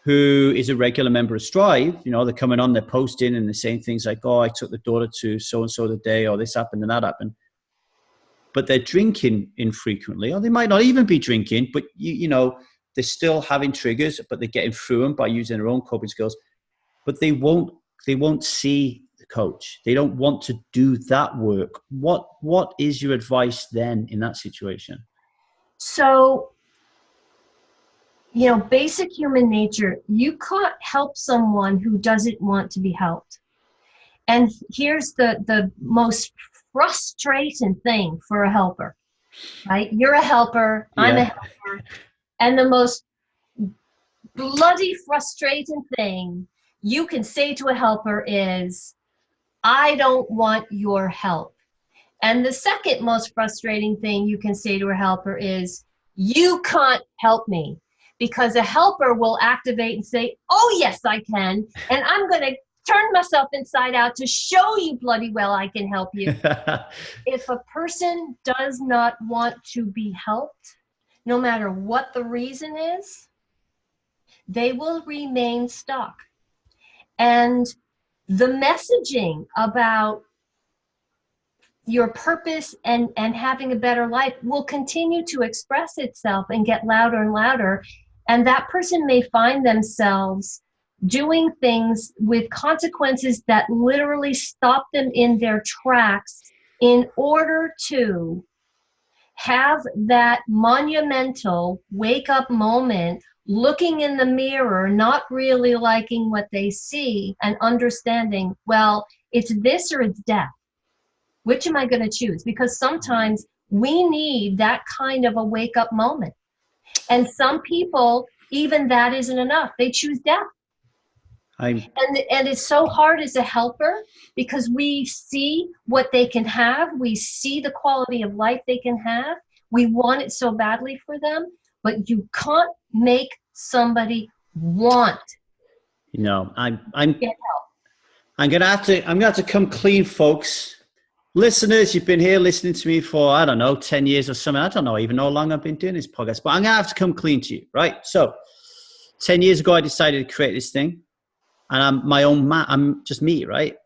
A: who is a regular member of Strive? They're coming on, they're posting and they're saying things like, oh, I took the daughter to so-and-so the day, or this happened and that happened. But they're drinking infrequently, or they might not even be drinking, but they're still having triggers, but they're getting through them by using their own coping skills. But they won't see the coach. They don't want to do that work. What is your advice then in that situation?
B: So, basic human nature, you can't help someone who doesn't want to be helped. And here's the most frustrating thing for a helper, right? You're a helper, I'm a helper. And the most bloody frustrating thing you can say to a helper is, I don't want your help. And the second most frustrating thing you can say to a helper is, you can't help me. Because a helper will activate and say, oh, yes, I can. And I'm going to turn myself inside out to show you bloody well I can help you. If a person does not want to be helped, no matter what the reason is, they will remain stuck. And the messaging about your purpose and having a better life will continue to express itself and get louder and louder. And that person may find themselves doing things with consequences that literally stop them in their tracks in order to have that monumental wake-up moment, looking in the mirror, not really liking what they see, and understanding, well, it's this or it's death. Which am I going to choose? Because sometimes we need that kind of a wake-up moment. And some people, even that isn't enough. They choose death. And it's so hard as a helper because we see what they can have. We see the quality of life they can have. We want it so badly for them, but you can't make somebody want.
A: You know, I'm gonna have to come clean, folks. Listeners, you've been here listening to me for, I don't know, 10 years or something. I don't know even how long I've been doing this podcast, but I'm gonna have to come clean to you, right? So 10 years ago, I decided to create this thing. And I'm my own man. I'm just me, right?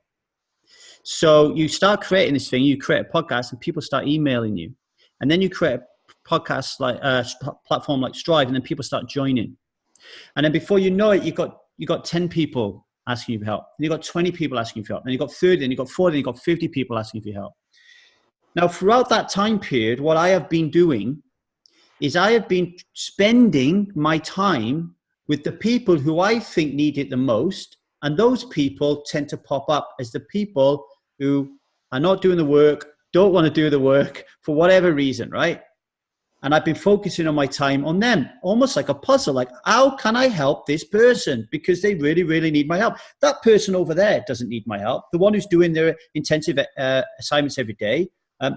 A: So you start creating this thing, you create a podcast and people start emailing you. And then you create a podcast like a platform like Strive, and then people start joining. And then before you know it, you got 10 people asking you for help. And you got 20 people asking you for help. And you got 30, and you got 40, and you got 50 people asking for your help. Now, throughout that time period, what I have been doing is I have been spending my time with the people who I think need it the most. And those people tend to pop up as the people who are not doing the work, don't want to do the work for whatever reason, right? And I've been focusing on my time on them, almost like a puzzle, like how can I help this person? Because they really, really need my help. That person over there doesn't need my help. The one who's doing their intensive assignments every day,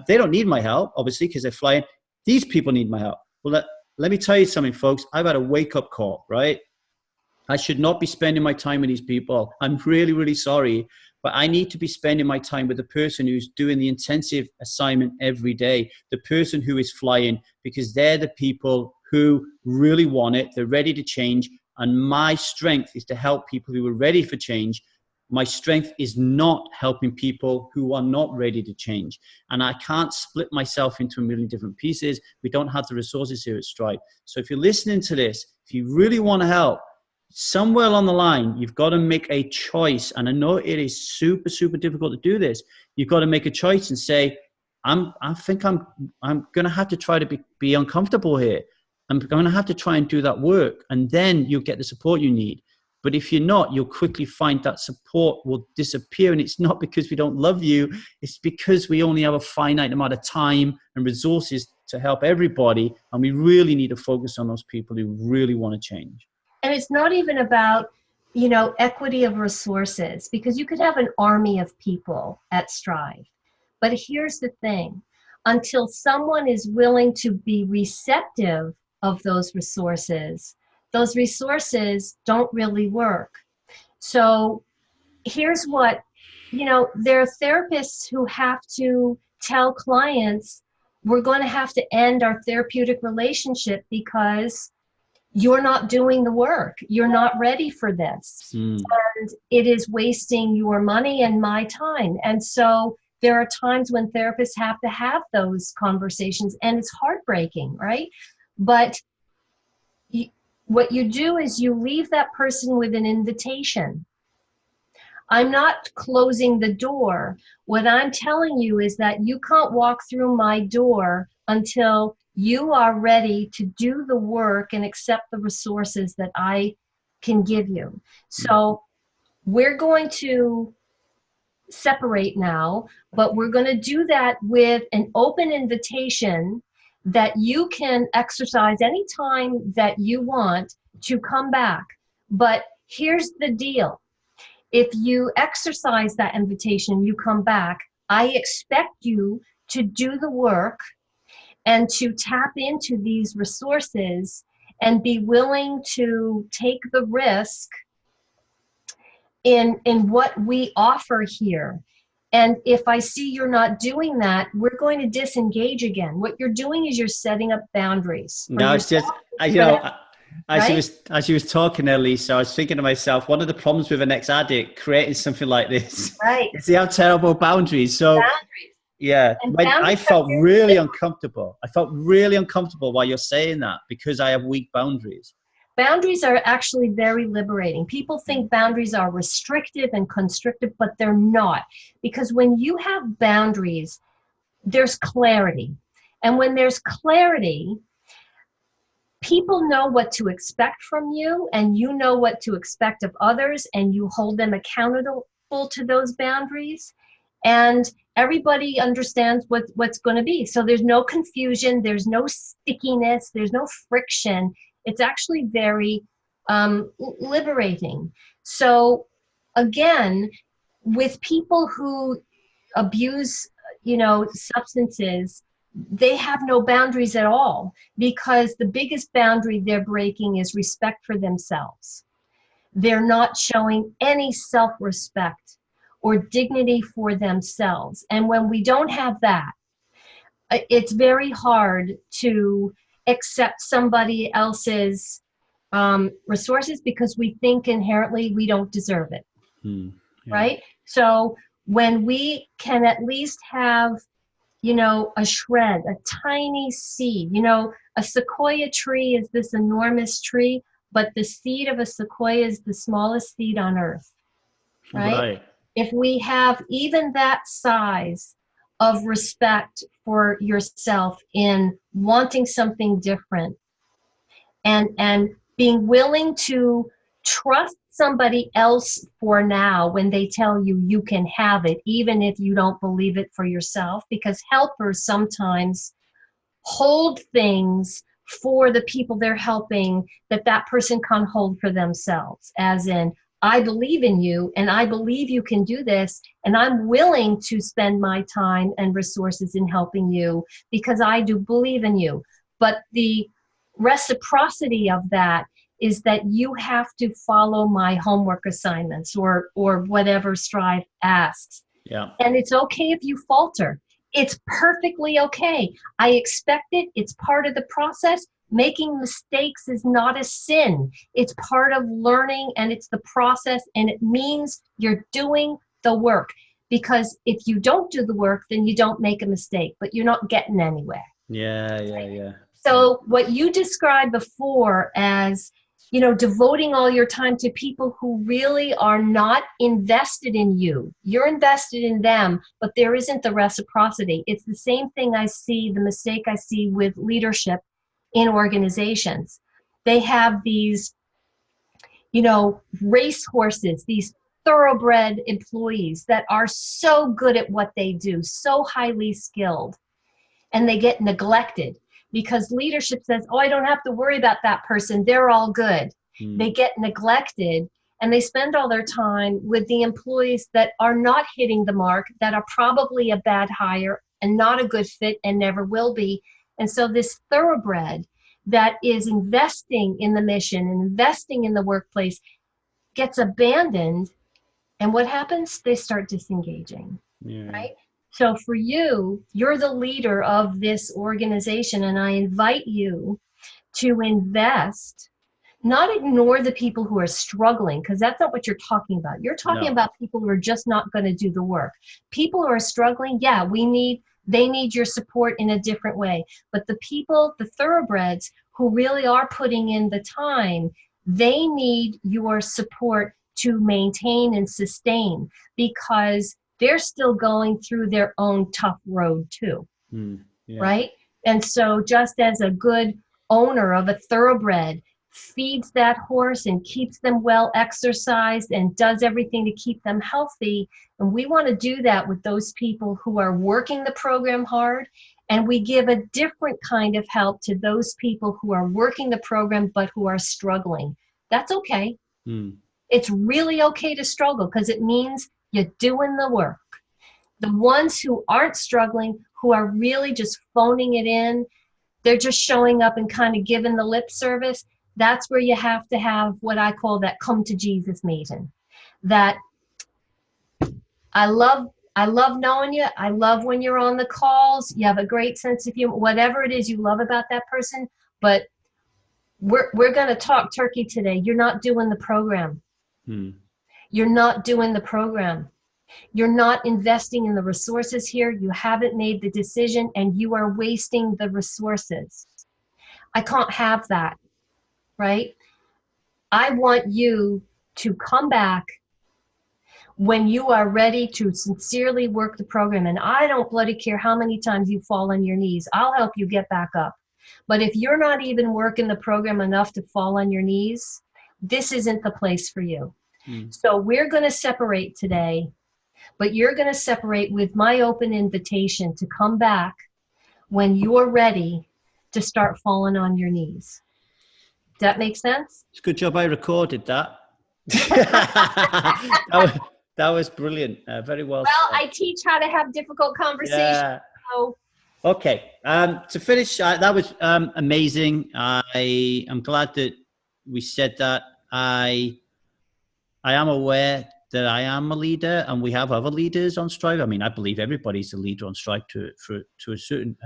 A: they don't need my help, obviously, because they're flying. These people need my help. Well, let me tell you something, folks. I've had a wake-up call, right? I should not be spending my time with these people. I'm really, really sorry, but I need to be spending my time with the person who's doing the intensive assignment every day, the person who is flying, because they're the people who really want it. They're ready to change. And my strength is to help people who are ready for change. My strength is not helping people who are not ready to change. And I can't split myself into a million different pieces. We don't have the resources here at Strive. So if you're listening to this, if you really want to help, somewhere along the line, you've got to make a choice. And I know it is super, super difficult to do this. You've got to make a choice and say, I think I'm going to have to try to be uncomfortable here. I'm going to have to try and do that work. And then you'll get the support you need. But if you're not, you'll quickly find that support will disappear. And it's not because we don't love you. It's because we only have a finite amount of time and resources to help everybody. And we really need to focus on those people who really want to change.
B: And it's not even about, equity of resources, because you could have an army of people at Strive. But here's the thing, until someone is willing to be receptive of those resources don't really work. So here's what, there are therapists who have to tell clients, we're going to have to end our therapeutic relationship because you're not doing the work. You're not ready for this. And it is wasting your money and my time. And so there are times when therapists have to have those conversations, and it's heartbreaking, right? But what you do is you leave that person with an invitation. I'm not closing the door. What I'm telling you is that you can't walk through my door until you are ready to do the work and accept the resources that I can give you. So we're going to separate now, but we're going to do that with an open invitation that you can exercise any time that you want to come back. But here's the deal. If you exercise that invitation, you come back, I expect you to do the work and to tap into these resources and be willing to take the risk in what we offer here. And if I see you're not doing that, we're going to disengage again. What you're doing is you're setting up boundaries.
A: No, it's just, as you was talking there, Lisa, I was thinking to myself, one of the problems with an ex-addict creating something like this is they have terrible boundaries. So yeah, I felt really uncomfortable. I felt really uncomfortable while you're saying that because I have weak boundaries.
B: Boundaries are actually very liberating. People think boundaries are restrictive and constrictive, but they're not. Because when you have boundaries, there's clarity. And when there's clarity, people know what to expect from you, and you know what to expect of others, and you hold them accountable to those boundaries. And everybody understands what's going to be. So there's no confusion, there's no stickiness, there's no friction. It's actually very liberating. So again, with people who abuse, substances, they have no boundaries at all, because the biggest boundary they're breaking is respect for themselves. They're not showing any self-respect or dignity for themselves. And when we don't have that, it's very hard to accept somebody else's resources, because we think inherently we don't deserve it. Right? So when we can at least have, a shred, a tiny seed, a sequoia tree is this enormous tree, but the seed of a sequoia is the smallest seed on earth. Right? If we have even that size of respect for yourself in wanting something different, and being willing to trust somebody else for now when they tell you you can have it, even if you don't believe it for yourself, because helpers sometimes hold things for the people they're helping that person can't hold for themselves, as in, I believe in you and I believe you can do this, and I'm willing to spend my time and resources in helping you because I do believe in you. But the reciprocity of that is that you have to follow my homework assignments or whatever Strive asks.
A: Yeah.
B: And it's okay if you falter. It's perfectly okay. I expect it. It's part of the process. Making mistakes is not a sin. It's part of learning, and it's the process, and it means you're doing the work. Because if you don't do the work, then you don't make a mistake, but you're not getting anywhere.
A: Yeah.
B: So what you described before as, devoting all your time to people who really are not invested in you. You're invested in them, but there isn't the reciprocity. It's the same thing the mistake I see with leadership in organizations. They have these, racehorses, these thoroughbred employees that are so good at what they do, so highly skilled, and they get neglected because leadership says, oh, I don't have to worry about that person. They're all good. They get neglected, and they spend all their time with the employees that are not hitting the mark, that are probably a bad hire and not a good fit and never will be. And so this thoroughbred that is investing in the mission and investing in the workplace gets abandoned. And what happens? They start disengaging, right? So for you, you're the leader of this organization, and I invite you to invest, not ignore the people who are struggling, because that's not what you're talking about. You're talking about people who are just not going to do the work. People who are struggling, they need your support in a different way. But the people, the thoroughbreds who really are putting in the time, they need your support to maintain and sustain, because they're still going through their own tough road too, right? And so just as a good owner of a thoroughbred feeds that horse and keeps them well exercised and does everything to keep them healthy, and we want to do that with those people who are working the program hard And we give a different kind of help to those people who are working the program but who are struggling. That's okay. It's really okay to struggle because it means you're doing the work. The ones who aren't struggling, who are really just phoning it in, they're just showing up and kind of giving the lip service. That's where you have to have what I call that come to Jesus meeting. That I love knowing you. I love when you're on the calls. You have a great sense of humor, whatever it is you love about that person. But we're going to talk turkey today. You're not doing the program. You're not doing the program. You're not investing in the resources here. You haven't made the decision and you are wasting the resources. I can't have that, right? I want you to come back when you are ready to sincerely work the program. And I don't bloody care how many times you fall on your knees. I'll help you get back up. But if you're not even working the program enough to fall on your knees, this isn't the place for you. So we're going to separate today, but you're going to separate with my open invitation to come back when you're ready to start falling on your knees. Does that make sense?
A: It's a good job I recorded that. That was brilliant. Very well said.
B: I teach how to have difficult conversations.
A: Yeah.
B: So.
A: Okay. To finish, that was amazing. I am glad that we said that. I am aware that I am a leader, and we have other leaders on Strive. I mean, I believe everybody's a leader on Strive to a certain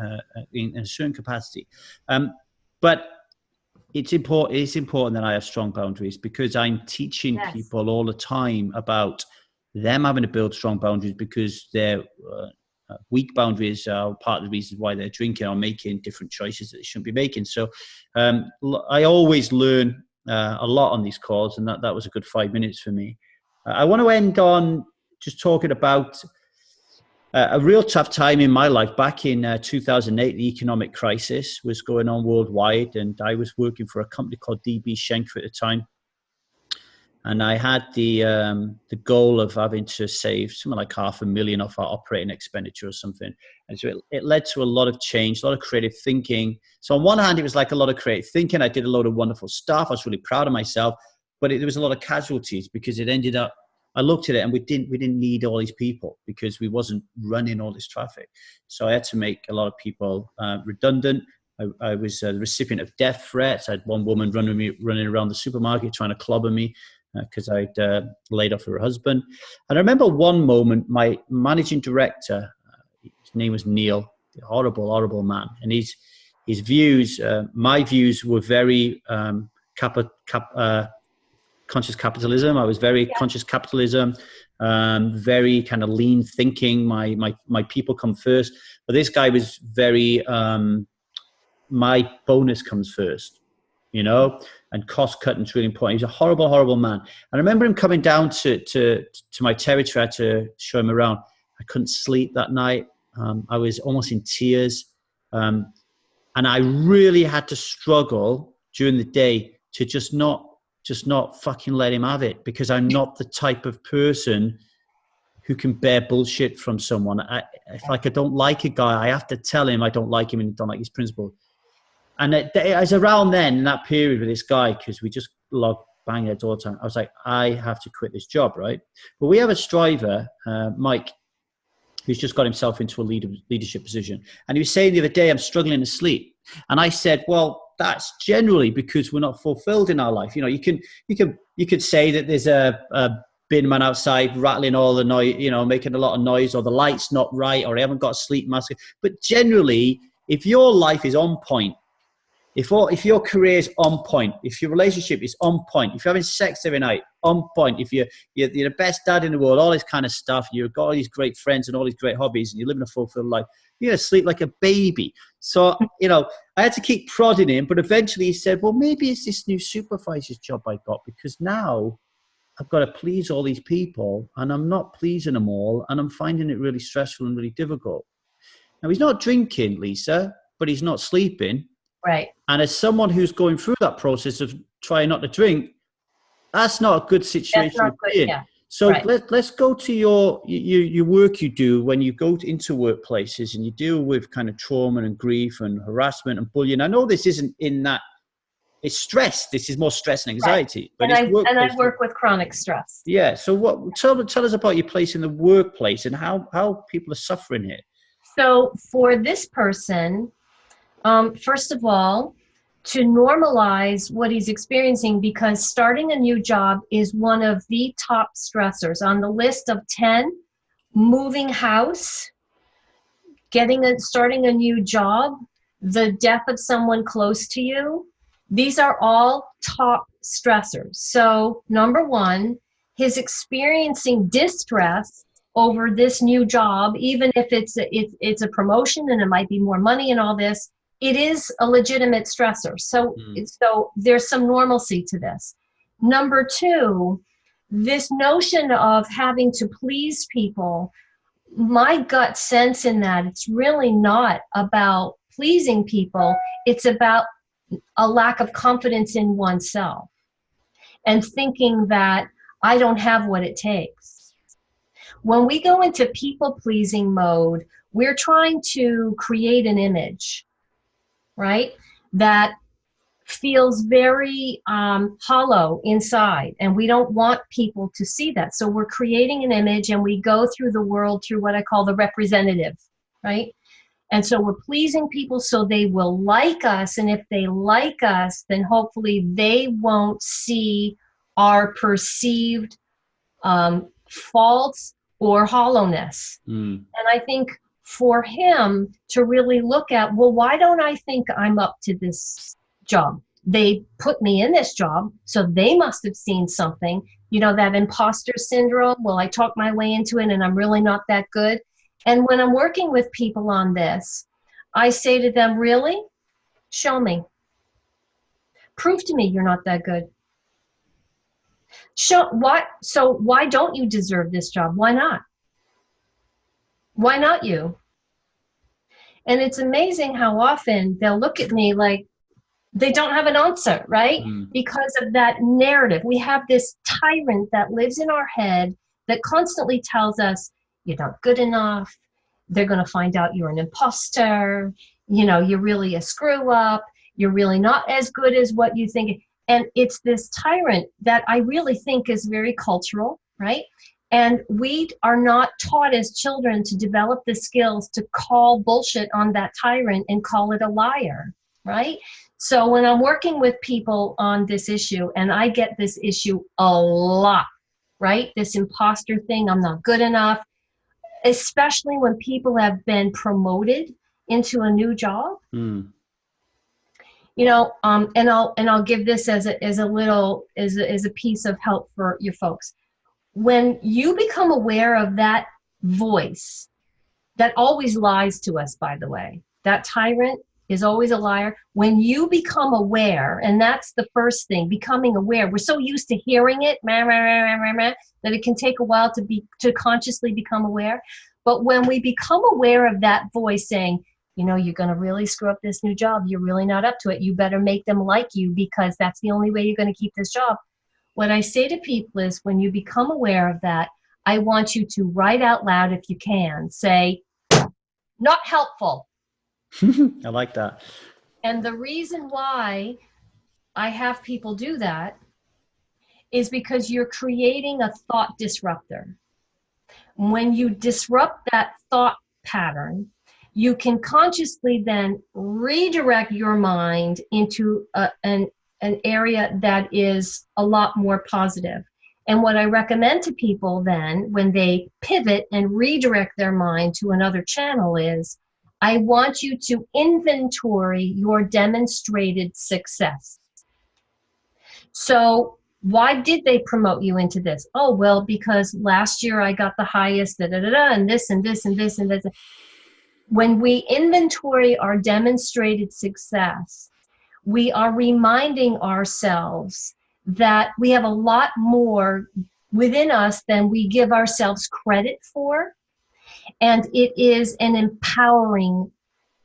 A: in a certain capacity. But it's important that I have strong boundaries, because I'm teaching people all the time about them having to build strong boundaries, because their weak boundaries are part of the reasons why they're drinking or making different choices that they shouldn't be making. So I always learn a lot on these calls, and that was a good 5 minutes for me. I want to end on just talking about a real tough time in my life. Back in 2008, the economic crisis was going on worldwide, and I was working for a company called DB Schenker at the time. And I had the goal of having to save something like $500,000 off our operating expenditure or something. And so it led to a lot of change, a lot of creative thinking. So on one hand, it was like a lot of creative thinking. I did a lot of wonderful stuff. I was really proud of myself. But there was a lot of casualties, because it ended up, I looked at it and we didn't need all these people, because we wasn't running all this traffic. So I had to make a lot of people redundant. I was the recipient of death threats. I had one woman running around the supermarket trying to clobber me, because I'd laid off her husband. And I remember one moment, my managing director, his name was Neil, a horrible man. And his views, my views were very conscious capitalism. I was very conscious capitalism, very kind of lean thinking. My people come first. But this guy was very, my bonus comes first. And cost cutting is really important. He's a horrible man. I remember him coming down to my territory to show him around. I couldn't sleep that night. I was almost in tears. And I really had to struggle during the day to just not fucking let him have it, because I'm not the type of person who can bear bullshit from someone. If I don't like a guy, I have to tell him I don't like him and don't like his principles. And it was around then, in that period with this guy, because we just loved banging heads all the time. I was like, I have to quit this job, right? But we have a striver, Mike, who's just got himself into a leadership position. And he was saying the other day, I'm struggling to sleep. And I said, well, that's generally because we're not fulfilled in our life. You could say that there's a bin man outside rattling all the noise, making a lot of noise, or the light's not right, or I haven't got a sleep mask. But generally, if your life is on point, if your career is on point, if your relationship is on point, if you're having sex every night, on point, if you're the best dad in the world, all this kind of stuff, you've got all these great friends and all these great hobbies, and you're living a fulfilled life, you're going to sleep like a baby. So, I had to keep prodding him, but eventually he said, well, maybe it's this new supervisor's job I got, because now I've got to please all these people, and I'm not pleasing them all, and I'm finding it really stressful and really difficult. Now, he's not drinking, Lisa, but he's not sleeping.
B: Right.
A: And as someone who's going through that process of trying not to drink, that's not a good situation to be in. Yeah. So let's go to your work you do when you go into workplaces and you deal with kind of trauma and grief and harassment and bullying. I know this isn't in that, it's stress. This is more stress and anxiety.
B: Right. And I work with chronic stress.
A: Yeah. So tell us about your place in the workplace and how people are suffering here.
B: So for this person, first of all, to normalize what he's experiencing, because starting a new job is one of the top stressors on the list of 10. Moving house, starting a new job, the death of someone close to you, these are all top stressors. So number one, his experiencing distress over this new job, even if it's a promotion and it might be more money and all this, it is a legitimate stressor. So there's some normalcy to this. Number two, this notion of having to please people, my gut sense in that it's really not about pleasing people. It's about a lack of confidence in oneself and thinking that I don't have what it takes. When we go into people-pleasing mode, we're trying to create an image, right, that feels very hollow inside, and we don't want people to see that. So we're creating an image, and we go through the world through what I call the representative, right? And so we're pleasing people so they will like us, and if they like us, then hopefully they won't see our perceived faults or hollowness. And I think for him to really look at, well, why don't I think I'm up to this job? They put me in this job, so they must have seen something. You know, that imposter syndrome, well, I talked my way into it and I'm really not that good. And when I'm working with people on this, I say to them, really? Show me. Prove to me you're not that good. So why don't you deserve this job? Why not? Why not you? And it's amazing how often they'll look at me like they don't have an answer, right? Because of that narrative. We have this tyrant that lives in our head that constantly tells us, you're not good enough. They're going to find out you're an imposter. You know, you're really a screw up. You're really not as good as what you think. And it's this tyrant that I really think is very cultural, right? And we are not taught as children to develop the skills to call bullshit on that tyrant and call it a liar, right? So when I'm working with people on this issue, and I get this issue a lot, right? This imposter thing, I'm not good enough, especially when people have been promoted into a new job. You know, and I'll give this as a piece of help for your folks. When you become aware of that voice that always lies to us, by the way, that tyrant is always a liar. When you become aware, and that's the first thing, becoming aware. We're so used to hearing it, that it can take a while to consciously become aware. But when we become aware of that voice saying, you know, you're going to really screw up this new job. You're really not up to it. You better make them like you, because that's the only way you're going to keep this job. What I say to people is, when you become aware of that, I want you to write out loud, if you can, say, not helpful.
A: I like that.
B: And the reason why I have people do that is because you're creating a thought disruptor. When you disrupt that thought pattern, you can consciously then redirect your mind into an area that is a lot more positive. And what I recommend to people then, when they pivot and redirect their mind to another channel, is I want you to inventory your demonstrated success. So why did they promote you into this? Oh, well, because last year I got the highest, and this and this and this and this. When we inventory our demonstrated success, we are reminding ourselves that we have a lot more within us than we give ourselves credit for. And it is an empowering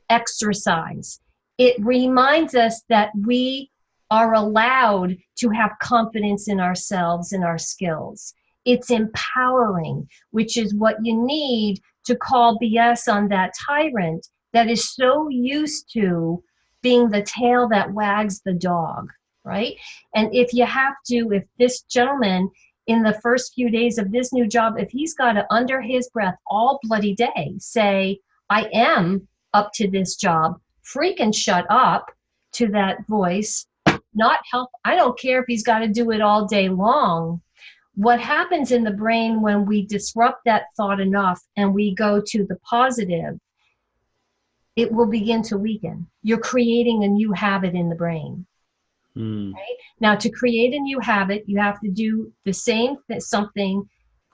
B: exercise. It reminds us that we are allowed to have confidence in ourselves and our skills. It's empowering, which is what you need to call BS on that tyrant that is so used to being the tail that wags the dog, right? And if you have to, if this gentleman in the first few days of this new job, if he's got to, under his breath all bloody day, say, I am up to this job, freaking shut up to that voice, not help. I don't care if he's got to do it all day long. What happens in the brain when we disrupt that thought enough and we go to the positive, it will begin to weaken. You're creating a new habit in the brain. Right? Now, to create a new habit, you have to do the same something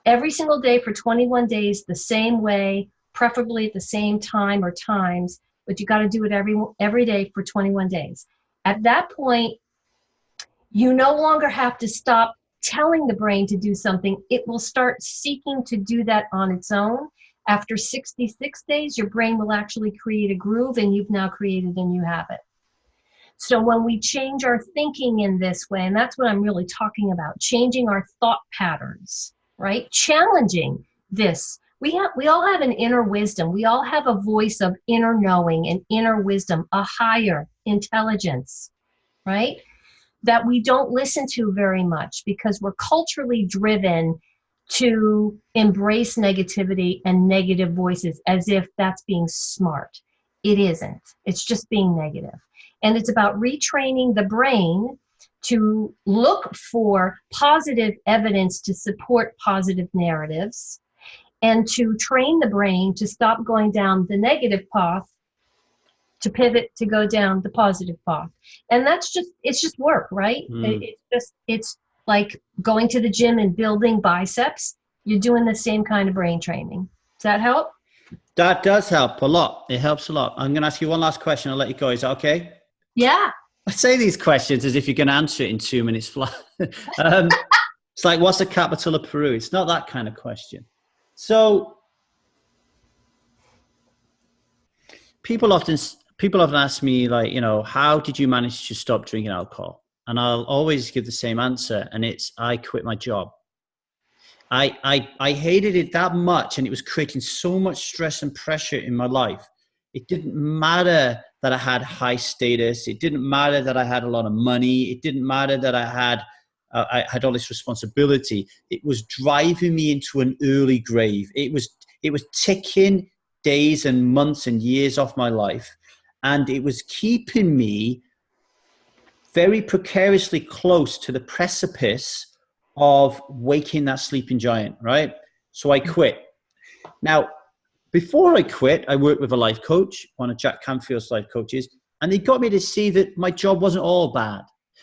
B: every single day for 21 days, the same way, preferably at the same time or times, but you got to do it every day for 21 days. At that point, you no longer have to stop telling the brain to do something. It will start seeking to do that on its own. After 66 days, your brain will actually create a groove, and you've now created a new habit. So when we change our thinking in this way, and that's what I'm really talking about, changing our thought patterns, right? Challenging this. We all have an inner wisdom. We all have a voice of inner knowing and inner wisdom, a higher intelligence, right? That we don't listen to very much because we're culturally driven to embrace negativity and negative voices as if that's being smart. It isn't. It's just being negative. And it's about retraining the brain to look for positive evidence to support positive narratives and to train the brain to stop going down the negative path, to pivot, to go down the positive path. And it's just work, right? It's like going to the gym and building biceps. You're doing the same kind of brain training. Does that help?
A: That does help a lot. It helps a lot. I'm going to ask you one last question. I'll let you go. Is that okay?
B: Yeah.
A: I say these questions as if you're going to answer it in 2 minutes flat. It's like, what's the capital of Peru? It's not that kind of question. So people often ask me, like, how did you manage to stop drinking alcohol? And I'll always give the same answer. And it's, I quit my job. I hated it that much, and it was creating so much stress and pressure in my life. It didn't matter that I had high status. It didn't matter that I had a lot of money. It didn't matter that I had all this responsibility. It was driving me into an early grave. It was ticking days and months and years off my life, and it was keeping me very precariously close to the precipice of waking that sleeping giant, right? So I quit. Now, before I quit, I worked with a life coach, one of Jack Canfield's life coaches, and they got me to see that my job wasn't all bad.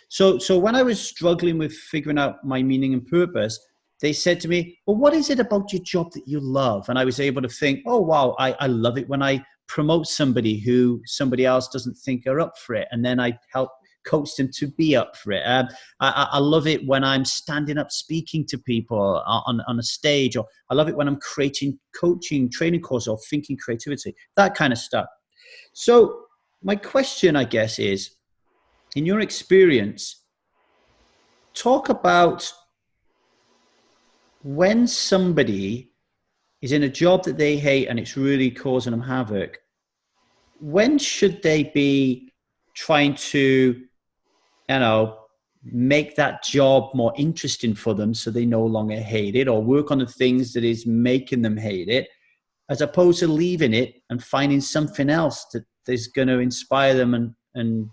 A: So when I was struggling with figuring out my meaning and purpose, they said to me, well, what is it about your job that you love? And I was able to think, oh, wow, I love it when I promote somebody who somebody else doesn't think are up for it. And then I help coach them to be up for it. I love it when I'm standing up speaking to people on a stage, or I love it when I'm creating coaching training courses or thinking creativity, that kind of stuff. So my question, I guess, is, in your experience, talk about when somebody is in a job that they hate and it's really causing them havoc, when should they be trying to make that job more interesting for them so they no longer hate it, or work on the things that is making them hate it, as opposed to leaving it and finding something else that is going to inspire them and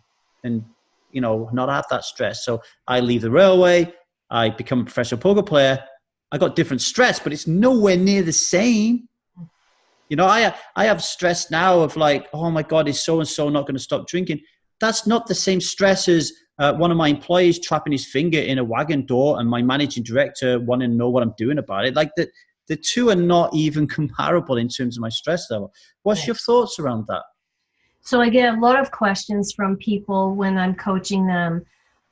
A: not have that stress. So I leave the railway, I become a professional poker player. I got different stress, but it's nowhere near the same. I have stress now of like, oh my God, is so-and-so not going to stop drinking? That's not the same stress as one of my employees trapping his finger in a wagon door and my managing director wanting to know what I'm doing about it. Like the two are not even comparable in terms of my stress level. What's your thoughts around that?
B: So I get a lot of questions from people when I'm coaching them.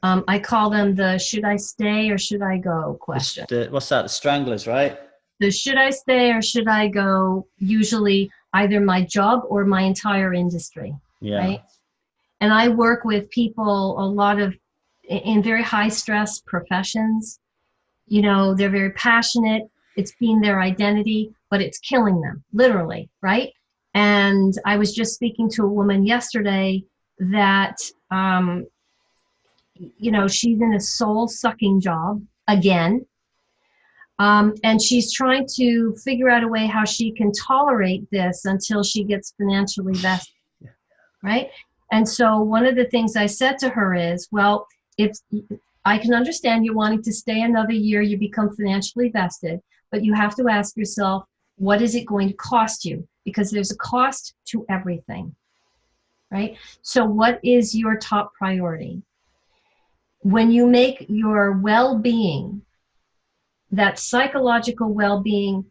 B: I call them the should I stay or should I go question.
A: What's that? The stranglers, right?
B: The should I stay or should I go, usually either my job or my entire industry, right? And I work with people a lot of in very high stress professions, you know, they're very passionate. It's being their identity, but it's killing them, literally, right? And I was just speaking to a woman yesterday that, you know, she's in a soul-sucking job again. And she's trying to figure out a way how she can tolerate this until she gets financially vested, right? And so one of the things I said to her is, well, if I can understand you wanting to stay another year, you become financially vested, but you have to ask yourself, what is it going to cost you? Because there's a cost to everything, right? So what is your top priority? When you make your well-being, that psychological well-being,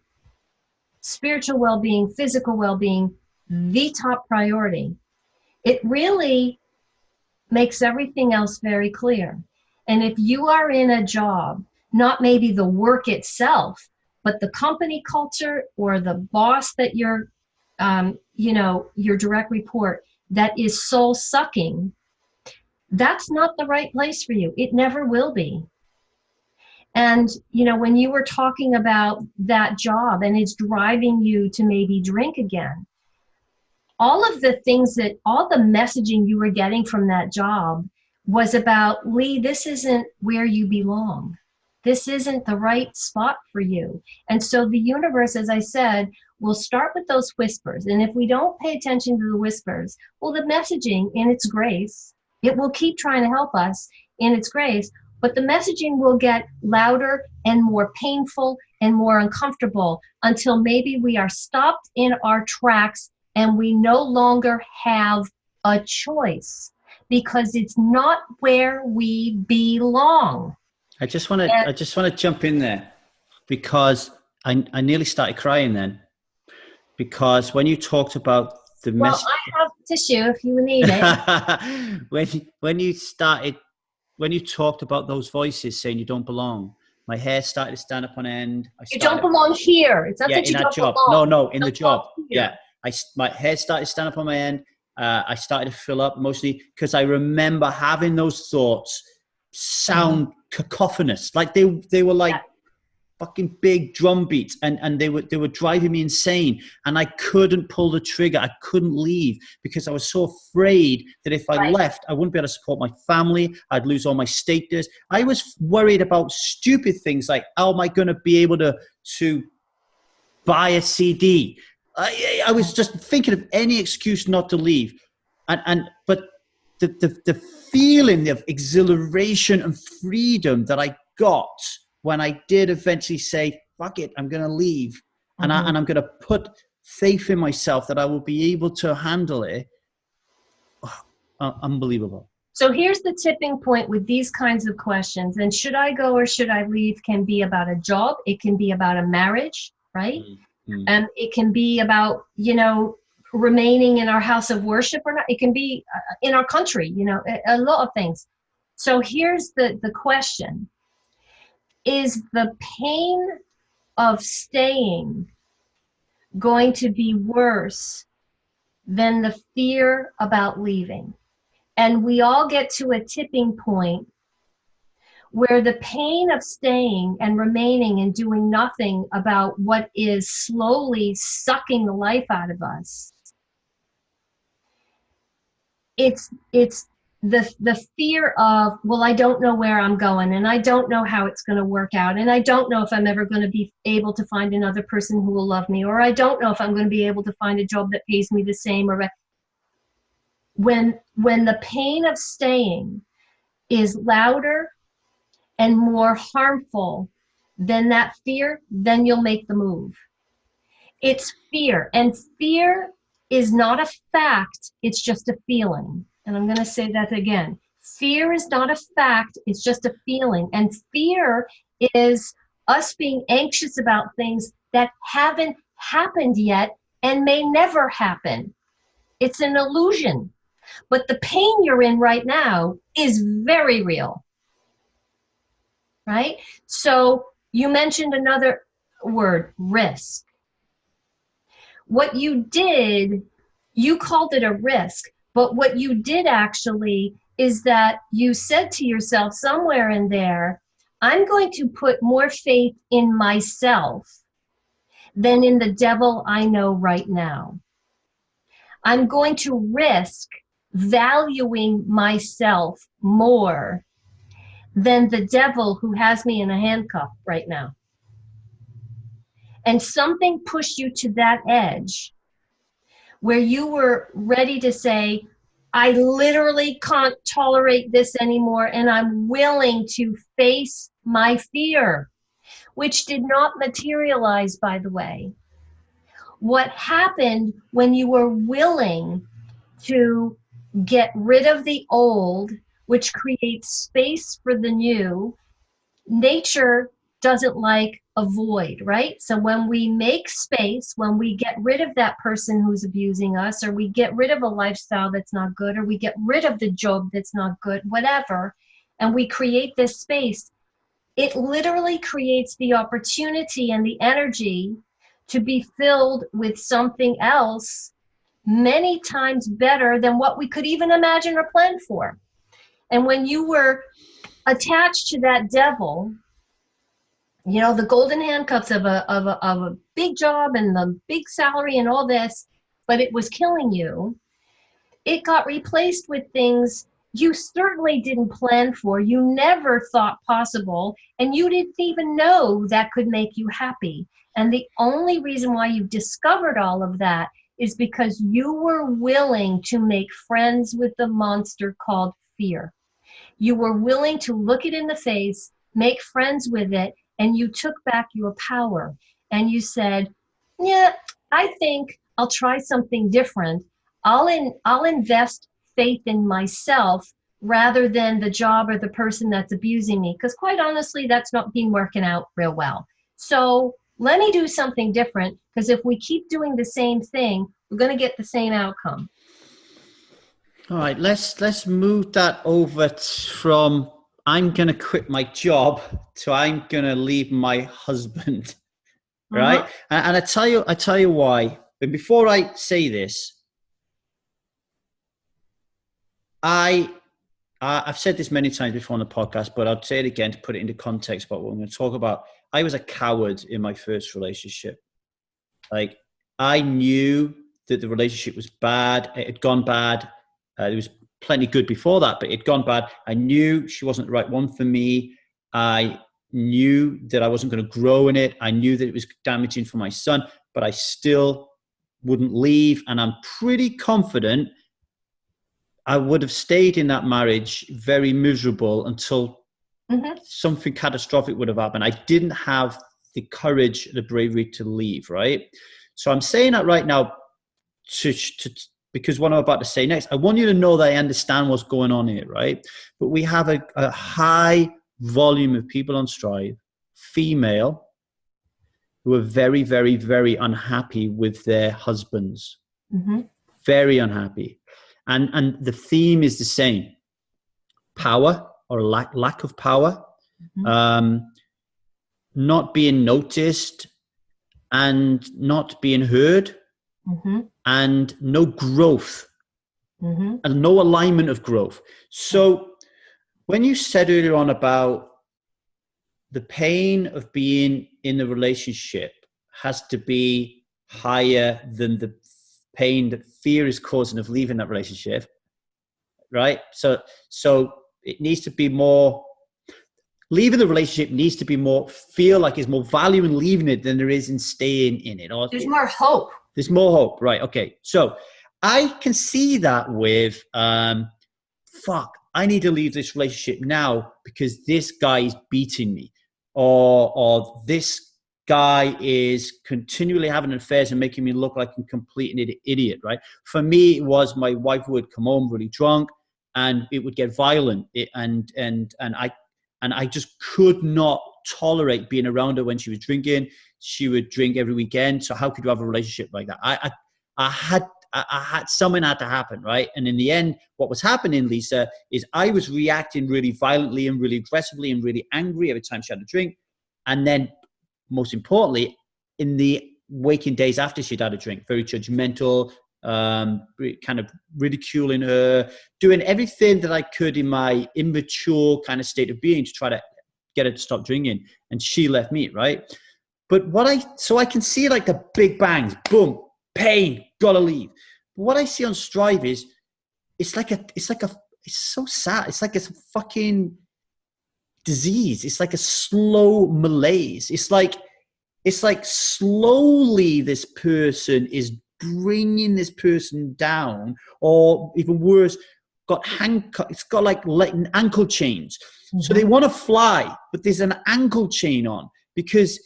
B: spiritual well-being, physical well-being, the top priority, it really makes everything else very clear. And if you are in a job, not maybe the work itself, but the company culture or the boss that you're, you know, your direct report, that is soul sucking, that's not the right place for you. It never will be. And, you know, when you were talking about that job and it's driving you to maybe drink again, all of the things that, all the messaging you were getting from that job was about, Lee, this isn't where you belong. This isn't the right spot for you. And so the universe, as I said, will start with those whispers. And if we don't pay attention to the whispers, well, the messaging in its grace, it will keep trying to help us in its grace, but the messaging will get louder and more painful and more uncomfortable until maybe we are stopped in our tracks and we no longer have a choice because it's not where we belong.
A: I just want to jump in there because I nearly started crying then, because when you talked about the
B: well, I have tissue if you need it.
A: when you talked about those voices saying you don't belong, my hair started to stand up on end.
B: You don't belong here. It's not that you don't belong.
A: No, in the job. Yeah. My hair started to stand up on my end. I started to fill up mostly because I remember having those thoughts sound cacophonous. Like they were like fucking big drum beats and they were driving me insane. And I couldn't pull the trigger. I couldn't leave because I was so afraid that if I left, I wouldn't be able to support my family. I'd lose all my status. I was worried about stupid things like, how am I going to be able to buy a CD? I was just thinking of any excuse not to leave. But the feeling of exhilaration and freedom that I got when I did eventually say, fuck it, I'm going to leave. And I'm going to put faith in myself that I will be able to handle it. Unbelievable.
B: So here's the tipping point with these kinds of questions. And should I go or should I leave can be about a job. It can be about a marriage, right? Mm-hmm. And it can be about, you know, remaining in our house of worship or not. It can be in our country, you know, a lot of things. So here's the question. Is the pain of staying going to be worse than the fear about leaving? And we all get to a tipping point where the pain of staying and remaining and doing nothing about what is slowly sucking the life out of us, it's the fear of, well, I don't know where I'm going and I don't know how it's going to work out and I don't know if I'm ever going to be able to find another person who will love me, or I don't know if I'm going to be able to find a job that pays me the same. Or when the pain of staying is louder and more harmful than that fear, then you'll make the move. It's fear, and fear is not a fact, it's just a feeling. And I'm going to say that again. Fear is not a fact, it's just a feeling. And fear is us being anxious about things that haven't happened yet and may never happen. It's an illusion. But the pain you're in right now is very real. Right? So you mentioned another word, risk. What you did, you called it a risk. But what you did actually is that you said to yourself somewhere in there, I'm going to put more faith in myself than in the devil I know right now. I'm going to risk valuing myself more than the devil who has me in a handcuff right now. And something pushed you to that edge where you were ready to say, I literally can't tolerate this anymore, and I'm willing to face my fear, which did not materialize, by the way. What happened when you were willing to get rid of the old, which creates space for the new? Nature doesn't like a void, right? So when we make space, when we get rid of that person who's abusing us, or we get rid of a lifestyle that's not good, or we get rid of the job that's not good, whatever, and we create this space, it literally creates the opportunity and the energy to be filled with something else many times better than what we could even imagine or plan for. And when you were attached to that devil, you know, the golden handcuffs of a big job and the big salary and all this, but it was killing you, it got replaced with things you certainly didn't plan for, you never thought possible, and you didn't even know that could make you happy. And the only reason why you discovered all of that is because you were willing to make friends with the monster called fear. You were willing to look it in the face, make friends with it, and you took back your power. And you said, yeah, I think I'll try something different. I'll invest faith in myself rather than the job or the person that's abusing me. Because quite honestly, that's not been working out real well. So let me do something different, because if we keep doing the same thing, we're going to get the same outcome.
A: All right, let's move that over from I'm going to quit my job to I'm going to leave my husband, right? And I tell you why. But before I say this, I've said this many times before on the podcast, but I'll say it again to put it into context about what I'm going to talk about. I was a coward in my first relationship. Like, I knew that the relationship was bad. It had gone bad. There was plenty good before that, but it'd gone bad. I knew she wasn't the right one for me. I knew that I wasn't going to grow in it. I knew that it was damaging for my son, but I still wouldn't leave. And I'm pretty confident I would have stayed in that marriage very miserable until something catastrophic would have happened. I didn't have the courage, the bravery to leave, right? So I'm saying that right now because what I'm about to say next, I want you to know that I understand what's going on here, right? But we have a high volume of people on Strive, female, who are very, very, very unhappy with their husbands. Very unhappy. And the theme is the same. Power or lack of power, not being noticed and not being heard, and no growth, and no alignment of growth. So when you said earlier on about the pain of being in a relationship has to be higher than the pain that fear is causing of leaving that relationship, right? So it needs to be more, leaving the relationship needs to be more, feel like there's more value in leaving it than there is in staying in it. Or
B: there's more hope.
A: There's more hope, right? Okay. So I can see that with, I need to leave this relationship now because this guy is beating me, or this guy is continually having affairs and making me look like a complete idiot, right? For me, it was my wife would come home really drunk and it would get violent. And I just could not tolerate being around her when she was drinking. She would drink every weekend. So how could you have a relationship like that? I had something had to happen, right? And in the end, what was happening, Lisa, is I was reacting really violently and really aggressively and really angry every time she had a drink. And then, most importantly, in the waking days after she'd had a drink, very judgmental, kind of ridiculing her, doing everything that I could in my immature kind of state of being to try to get her to stop drinking, and she left me, right? But so I can see like the big bangs, boom, pain, gotta leave. But what I see on Strive is, it's so sad. It's like a fucking disease. It's like a slow malaise. It's like slowly this person is bringing this person down, or even worse, it's got like ankle chains. Mm-hmm. So they want to fly, but there's an ankle chain on because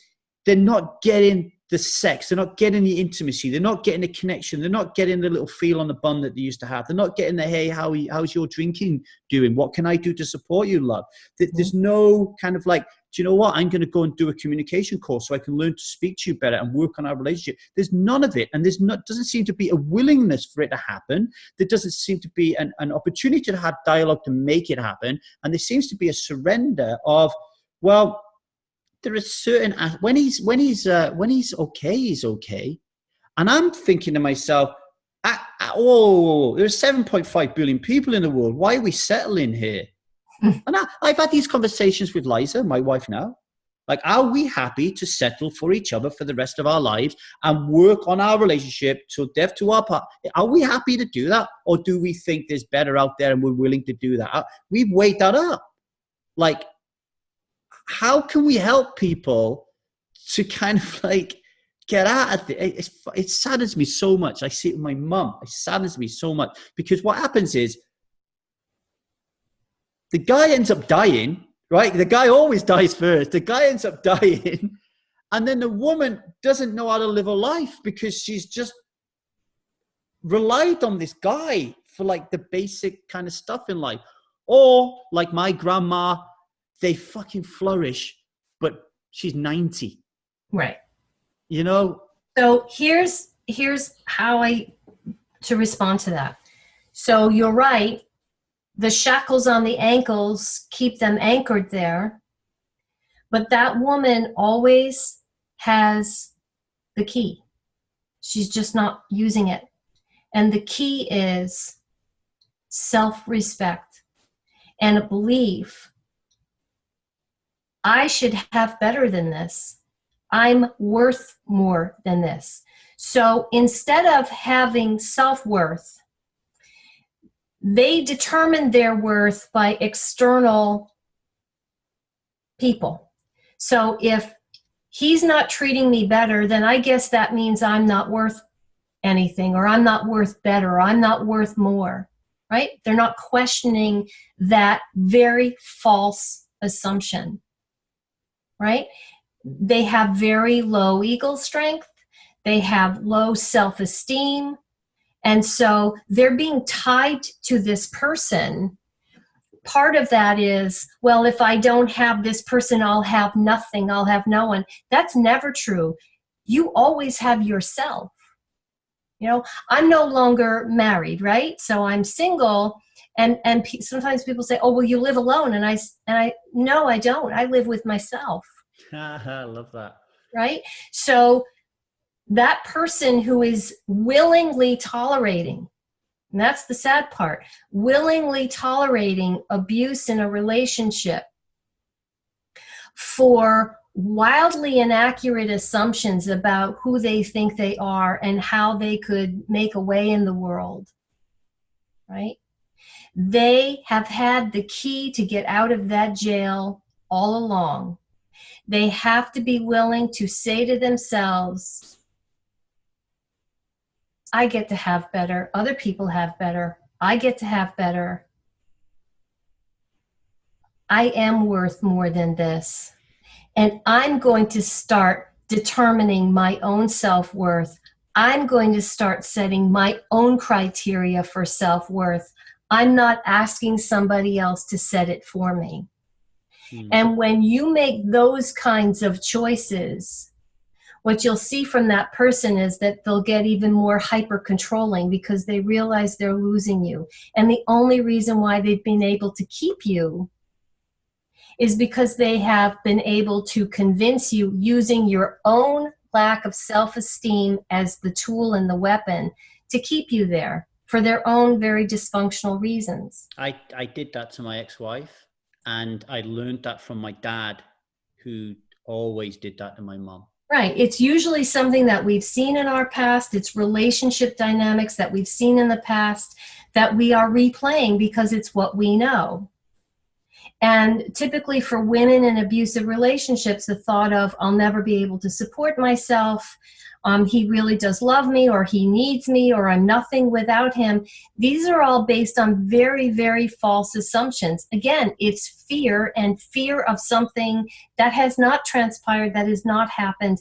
A: they're not getting the sex, they're not getting the intimacy, they're not getting the connection, they're not getting the little feel on the bum that they used to have, they're not getting the, hey, how's your drinking doing, what can I do to support you, love? There's no kind of like, do you know what, I'm going to go and do a communication course so I can learn to speak to you better and work on our relationship. There's none of it, and doesn't seem to be a willingness for it to happen. There doesn't seem to be an opportunity to have dialogue to make it happen, and there seems to be a surrender of, well, there is certain, when he's okay, he's okay. And I'm thinking to myself, there's 7.5 billion people in the world. Why are we settling here? And I've had these conversations with Liza, my wife now. Like, are we happy to settle for each other for the rest of our lives and work on our relationship till death to our part? Are we happy to do that? Or do we think there's better out there and we're willing to do that? We've weighed that up. Like, how can we help people to kind of like get out of it? It saddens me so much. I see it with my mum. It saddens me so much because what happens is the guy ends up dying, right? The guy always dies first. The guy ends up dying. And then the woman doesn't know how to live a life because she's just relied on this guy for like the basic kind of stuff in life. Or like my grandma, they fucking flourish, but she's 90.
B: Right.
A: You know?
B: So here's how to respond to that. So you're right. The shackles on the ankles keep them anchored there. But that woman always has the key. She's just not using it. And the key is self-respect and a belief. I should have better than this. I'm worth more than this. So instead of having self-worth, they determine their worth by external people. So if he's not treating me better, then I guess that means I'm not worth anything, or I'm not worth better, or I'm not worth more, right? They're not questioning that very false assumption. Right? They have very low ego strength. They have low self-esteem. And so they're being tied to this person. Part of that is, well, if I don't have this person, I'll have nothing. I'll have no one. That's never true. You always have yourself. You know, I'm no longer married, right? So I'm single. And sometimes people say, oh, well, you live alone. And I no, I don't. I live with myself.
A: I love that.
B: Right? So that person who is willingly tolerating, and that's the sad part, willingly tolerating abuse in a relationship for wildly inaccurate assumptions about who they think they are and how they could make a way in the world, right? They have had the key to get out of that jail all along. They have to be willing to say to themselves, I get to have better. Other people have better. I get to have better. I am worth more than this. And I'm going to start determining my own self-worth. I'm going to start setting my own criteria for self-worth. I'm not asking somebody else to set it for me. And when you make those kinds of choices, what you'll see from that person is that they'll get even more hyper-controlling because they realize they're losing you. And the only reason why they've been able to keep you is because they have been able to convince you using your own lack of self-esteem as the tool and the weapon to keep you there for their own very dysfunctional reasons.
A: I did that to my ex-wife, And I learned that from my dad, who always did that to my mom.
B: Right. It's usually something that we've seen in our past. It's relationship dynamics that we've seen in the past that we are replaying because it's what we know. And typically for women in abusive relationships, the thought of, I'll never be able to support myself, he really does love me, or he needs me, or I'm nothing without him. These are all based on very, very false assumptions. Again, it's fear, and fear of something that has not transpired, that has not happened.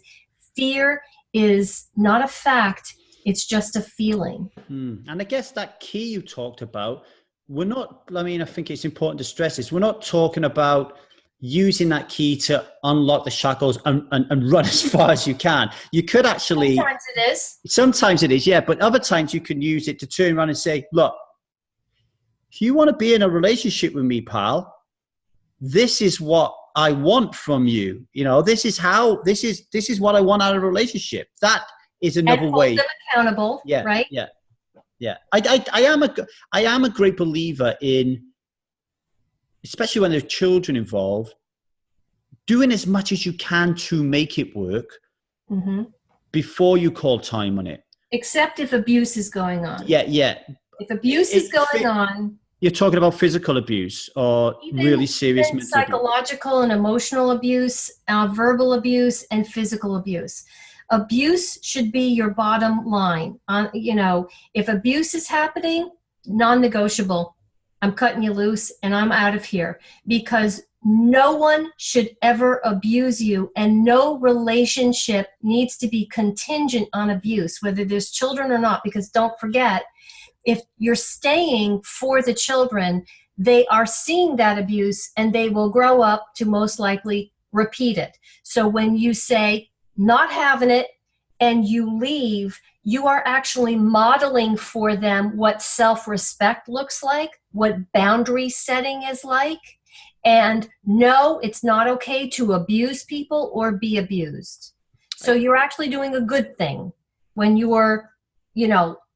B: Fear is not a fact, it's just a feeling.
A: And I guess that key you talked about, I think it's important to stress this. We're not talking about using that key to unlock the shackles and run as far as you can. You could actually...
B: Sometimes it is.
A: Sometimes it is, yeah. But other times you can use it to turn around and say, look, if you want to be in a relationship with me, pal, this is what I want from you. You know, this is what I want out of a relationship. That is another way.
B: Hold them accountable,
A: yeah,
B: right?
A: Yeah. Yeah. I am a great believer in, especially when there's children involved, doing as much as you can to make it work before you call time on it.
B: Except if abuse is going on.
A: Yeah, yeah.
B: If abuse is going on.
A: You're talking about physical abuse or really serious mental
B: psychological and emotional abuse, verbal abuse, and physical abuse. Abuse should be your bottom line. If abuse is happening, non-negotiable. I'm cutting you loose and I'm out of here, because no one should ever abuse you, and no relationship needs to be contingent on abuse, whether there's children or not, because don't forget, if you're staying for the children, they are seeing that abuse and they will grow up to most likely repeat it. So when you say not having it and you leave, you are actually modeling for them what self-respect looks like, what boundary setting is like. And no, it's not okay to abuse people or be abused. So you're actually doing a good thing when you're,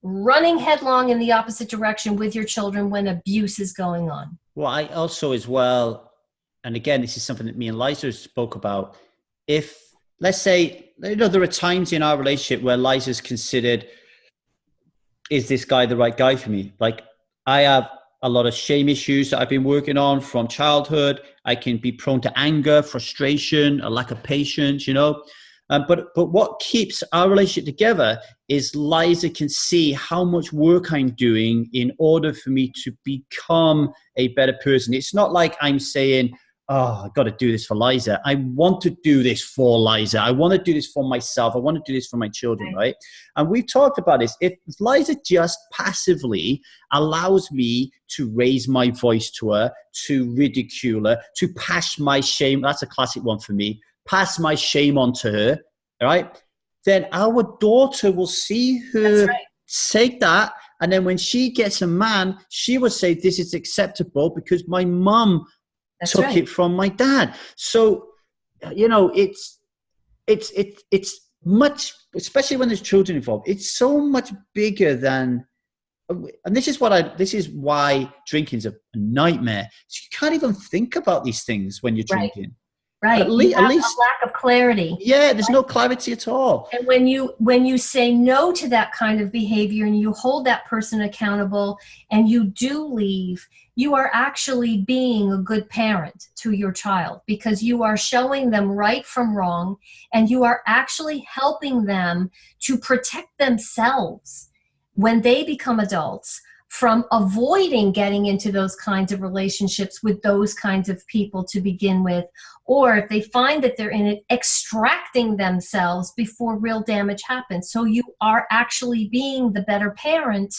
B: running headlong in the opposite direction with your children when abuse is going on.
A: Well, I also as well, and again, this is something that me and Liza spoke about. If, let's say, there are times in our relationship where Liza's considered, is this guy the right guy for me? Like, I have a lot of shame issues that I've been working on from childhood. I can be prone to anger, frustration, a lack of patience, But what keeps our relationship together is Liza can see how much work I'm doing in order for me to become a better person. It's not like I'm saying, oh, I've got to do this for Liza. I want to do this for Liza. I want to do this for myself. I want to do this for my children, right? And we've talked about this. If Liza just passively allows me to raise my voice to her, to ridicule her, to pass my shame, that's a classic one for me, pass my shame on to her, all right? Then our daughter will see her say that, and then when she gets a man, she will say, this is acceptable because my mum took it from my dad. So, it's much, especially when there's children involved, it's so much bigger than, and this is why drinking's a nightmare. So you can't even think about these things when you're drinking.
B: Right. At least a lack of clarity.
A: Yeah, there's no clarity at all.
B: And when you say no to that kind of behavior and you hold that person accountable and you do leave, you are actually being a good parent to your child, because you are showing them right from wrong and you are actually helping them to protect themselves when they become adults from avoiding getting into those kinds of relationships with those kinds of people to begin with, or if they find that they're in it, extracting themselves before real damage happens. So you are actually being the better parent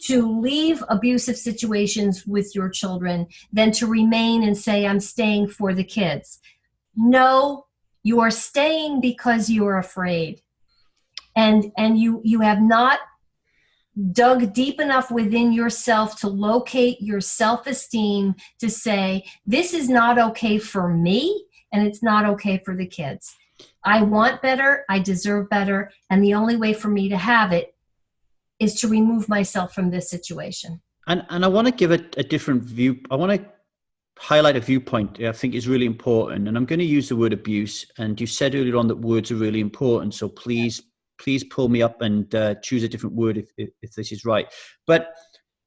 B: to leave abusive situations with your children than to remain and say, I'm staying for the kids. No, you are staying because you are afraid. And you have not dug deep enough within yourself to locate your self-esteem to say, this is not okay for me and it's not okay for the kids. I want better, I deserve better, and the only way for me to have it is to remove myself from this situation.
A: And I want to give a different view. I want to highlight a viewpoint I think is really important, and I'm going to use the word abuse. And you said earlier on that words are really important, so please pull me up and choose a different word if this is right. But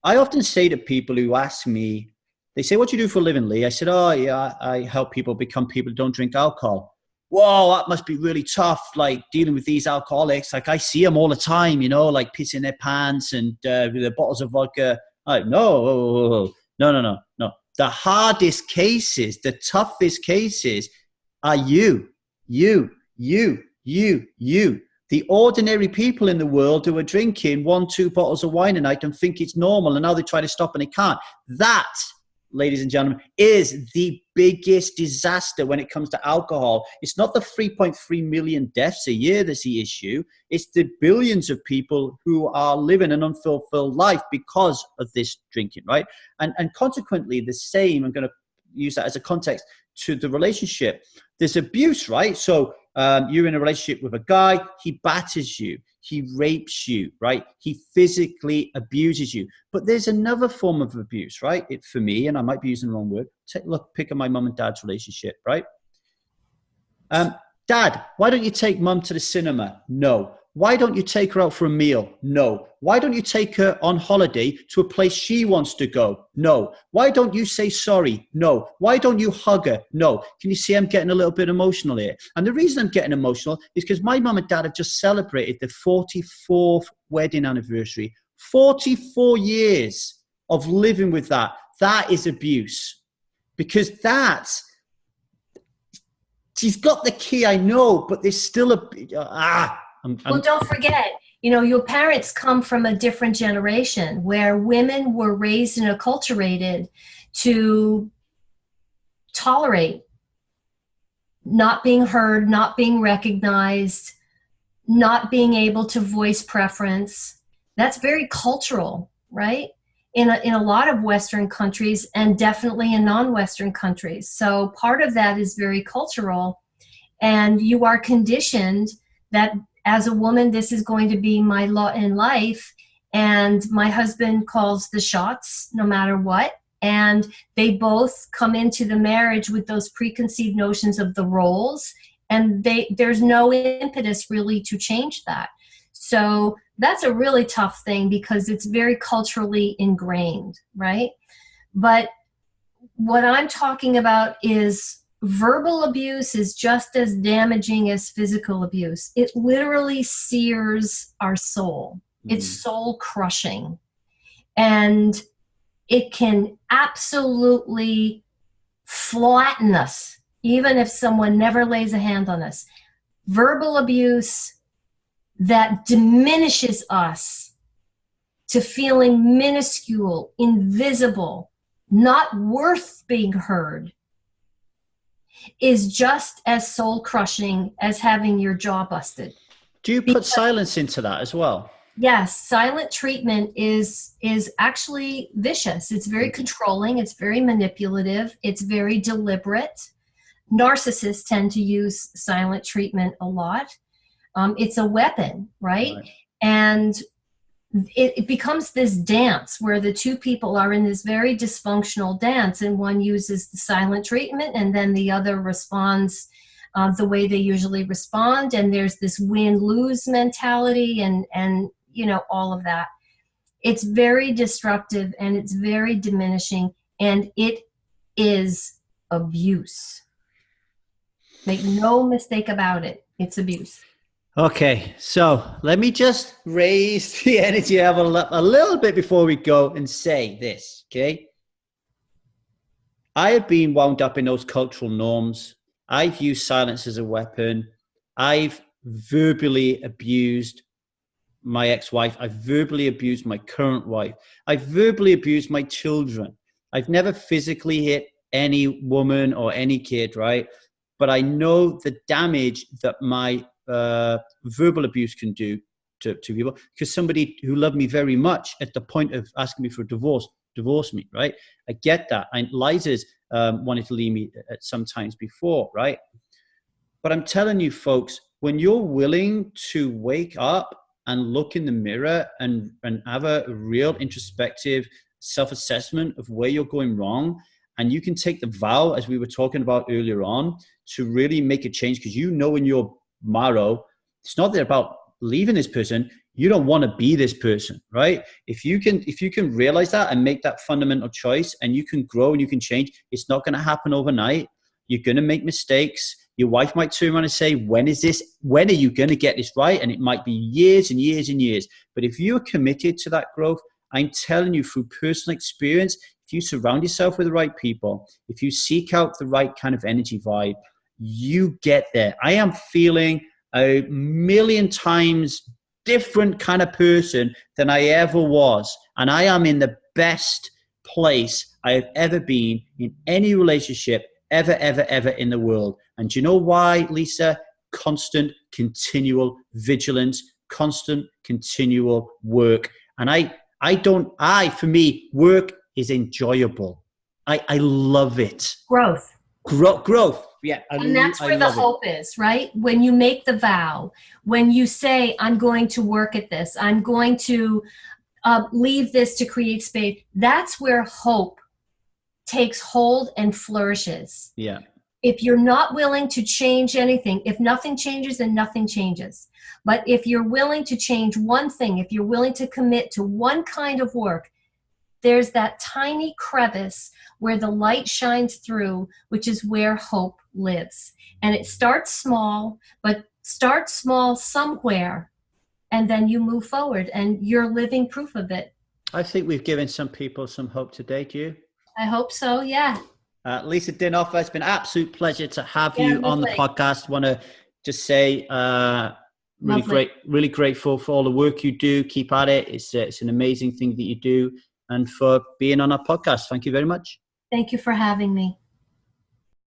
A: I often say to people who ask me, they say, "What do you do for a living, Lee?" I said, "Oh yeah, I help people become people who don't drink alcohol." Whoa, that must be really tough, like dealing with these alcoholics. Like I see them all the time, you know, like pissing their pants and with their bottles of vodka. Like, no. The hardest cases, the toughest cases are you. The ordinary people in the world who are drinking 1-2 bottles of wine a night and think it's normal, and now they try to stop and they can't. That, ladies and gentlemen, is the biggest disaster when it comes to alcohol. It's not the 3.3 million deaths a year that's the issue. It's the billions of people who are living an unfulfilled life because of this drinking, right? And consequently, the same, I'm going to use that as a context to the relationship. There's abuse, right? So you're in a relationship with a guy, he batters you, he rapes you, right? He physically abuses you. But there's another form of abuse, right? For me, and I might be using the wrong word, pick at my mum and dad's relationship, right? Dad, why don't you take mum to the cinema? No. Why don't you take her out for a meal? No. Why don't you take her on holiday to a place she wants to go? No. Why don't you say sorry? No. Why don't you hug her? No. Can you see I'm getting a little bit emotional here? And the reason I'm getting emotional is because my mum and dad have just celebrated their 44th wedding anniversary. 44 years of living with that. That is abuse. Because she's got the key, I know, but there's still
B: well, don't forget, you know, your parents come from a different generation where women were raised and acculturated to tolerate not being heard, not being recognized, not being able to voice preference. That's very cultural, right? In a lot of Western countries, and definitely in non-Western countries. So part of that is very cultural, and you are conditioned that as a woman, this is going to be my lot in life, and my husband calls the shots no matter what, and they both come into the marriage with those preconceived notions of the roles, and there's no impetus really to change that. So that's a really tough thing because it's very culturally ingrained, right? But what I'm talking about is verbal abuse is just as damaging as physical abuse. It literally sears our soul. It's soul crushing. And it can absolutely flatten us, even if someone never lays a hand on us. Verbal abuse that diminishes us to feeling minuscule, invisible, not worth being heard, is just as soul crushing as having your jaw busted.
A: Do you put silence into that as well?
B: Yes, silent treatment is actually vicious. It's very controlling, it's very manipulative, it's very deliberate. Narcissists tend to use silent treatment a lot. It's a weapon, right? And it becomes this dance where the two people are in this very dysfunctional dance, and one uses the silent treatment and then the other responds the way they usually respond, and there's this win-lose mentality and you know, all of that. It's very destructive and it's very diminishing, and it is abuse. Make no mistake about it. It's abuse.
A: Okay, so let me just raise the energy level up a little bit before we go and say this, okay? I have been wound up in those cultural norms. I've used silence as a weapon. I've verbally abused my ex-wife. I've verbally abused my current wife. I've verbally abused my children. I've never physically hit any woman or any kid, right? But I know the damage that my verbal abuse can do to people, because somebody who loved me very much at the point of asking me for a divorce me, right? I get that. And Liza's wanted to leave me at some times before, right? But I'm telling you, folks, when you're willing to wake up and look in the mirror and have a real introspective self-assessment of where you're going wrong, and you can take the vow, as we were talking about earlier on, to really make a change, because you know in your marrow, it's not about leaving this person. You don't want to be this person, right? If you can realize that and make that fundamental choice, and you can grow and you can change, it's not going to happen overnight. You're going to make mistakes. Your wife might turn around and say, when are you going to get this right? And it might be years and years and years. But if you're committed to that growth, I'm telling you through personal experience, if you surround yourself with the right people, if you seek out the right kind of energy vibe, you get there. I am feeling a million times different kind of person than I ever was. And I am in the best place I have ever been in any relationship ever in the world. And do you know why, Lisa? Constant, continual vigilance, constant, continual work. And for me, work is enjoyable. I love it.
B: Growth.
A: Yeah.
B: And that's where the hope is, right? When you make the vow, when you say, I'm going to work at this, I'm going to leave this to create space, that's where hope takes hold and flourishes.
A: Yeah.
B: If you're not willing to change anything, if nothing changes, then nothing changes. But if you're willing to change one thing, if you're willing to commit to one kind of work, there's that tiny crevice where the light shines through, which is where hope lives. And it starts small, but start small somewhere, and then you move forward, and you're living proof of it.
A: I think we've given some people some hope today, do you?
B: I hope so, yeah.
A: Lisa Dinhofer, it's been an absolute pleasure to have you on the podcast. Want to just say really grateful for all the work you do. Keep at it. It's an amazing thing that you do. And for being on our podcast. Thank you very much.
B: Thank you for having me.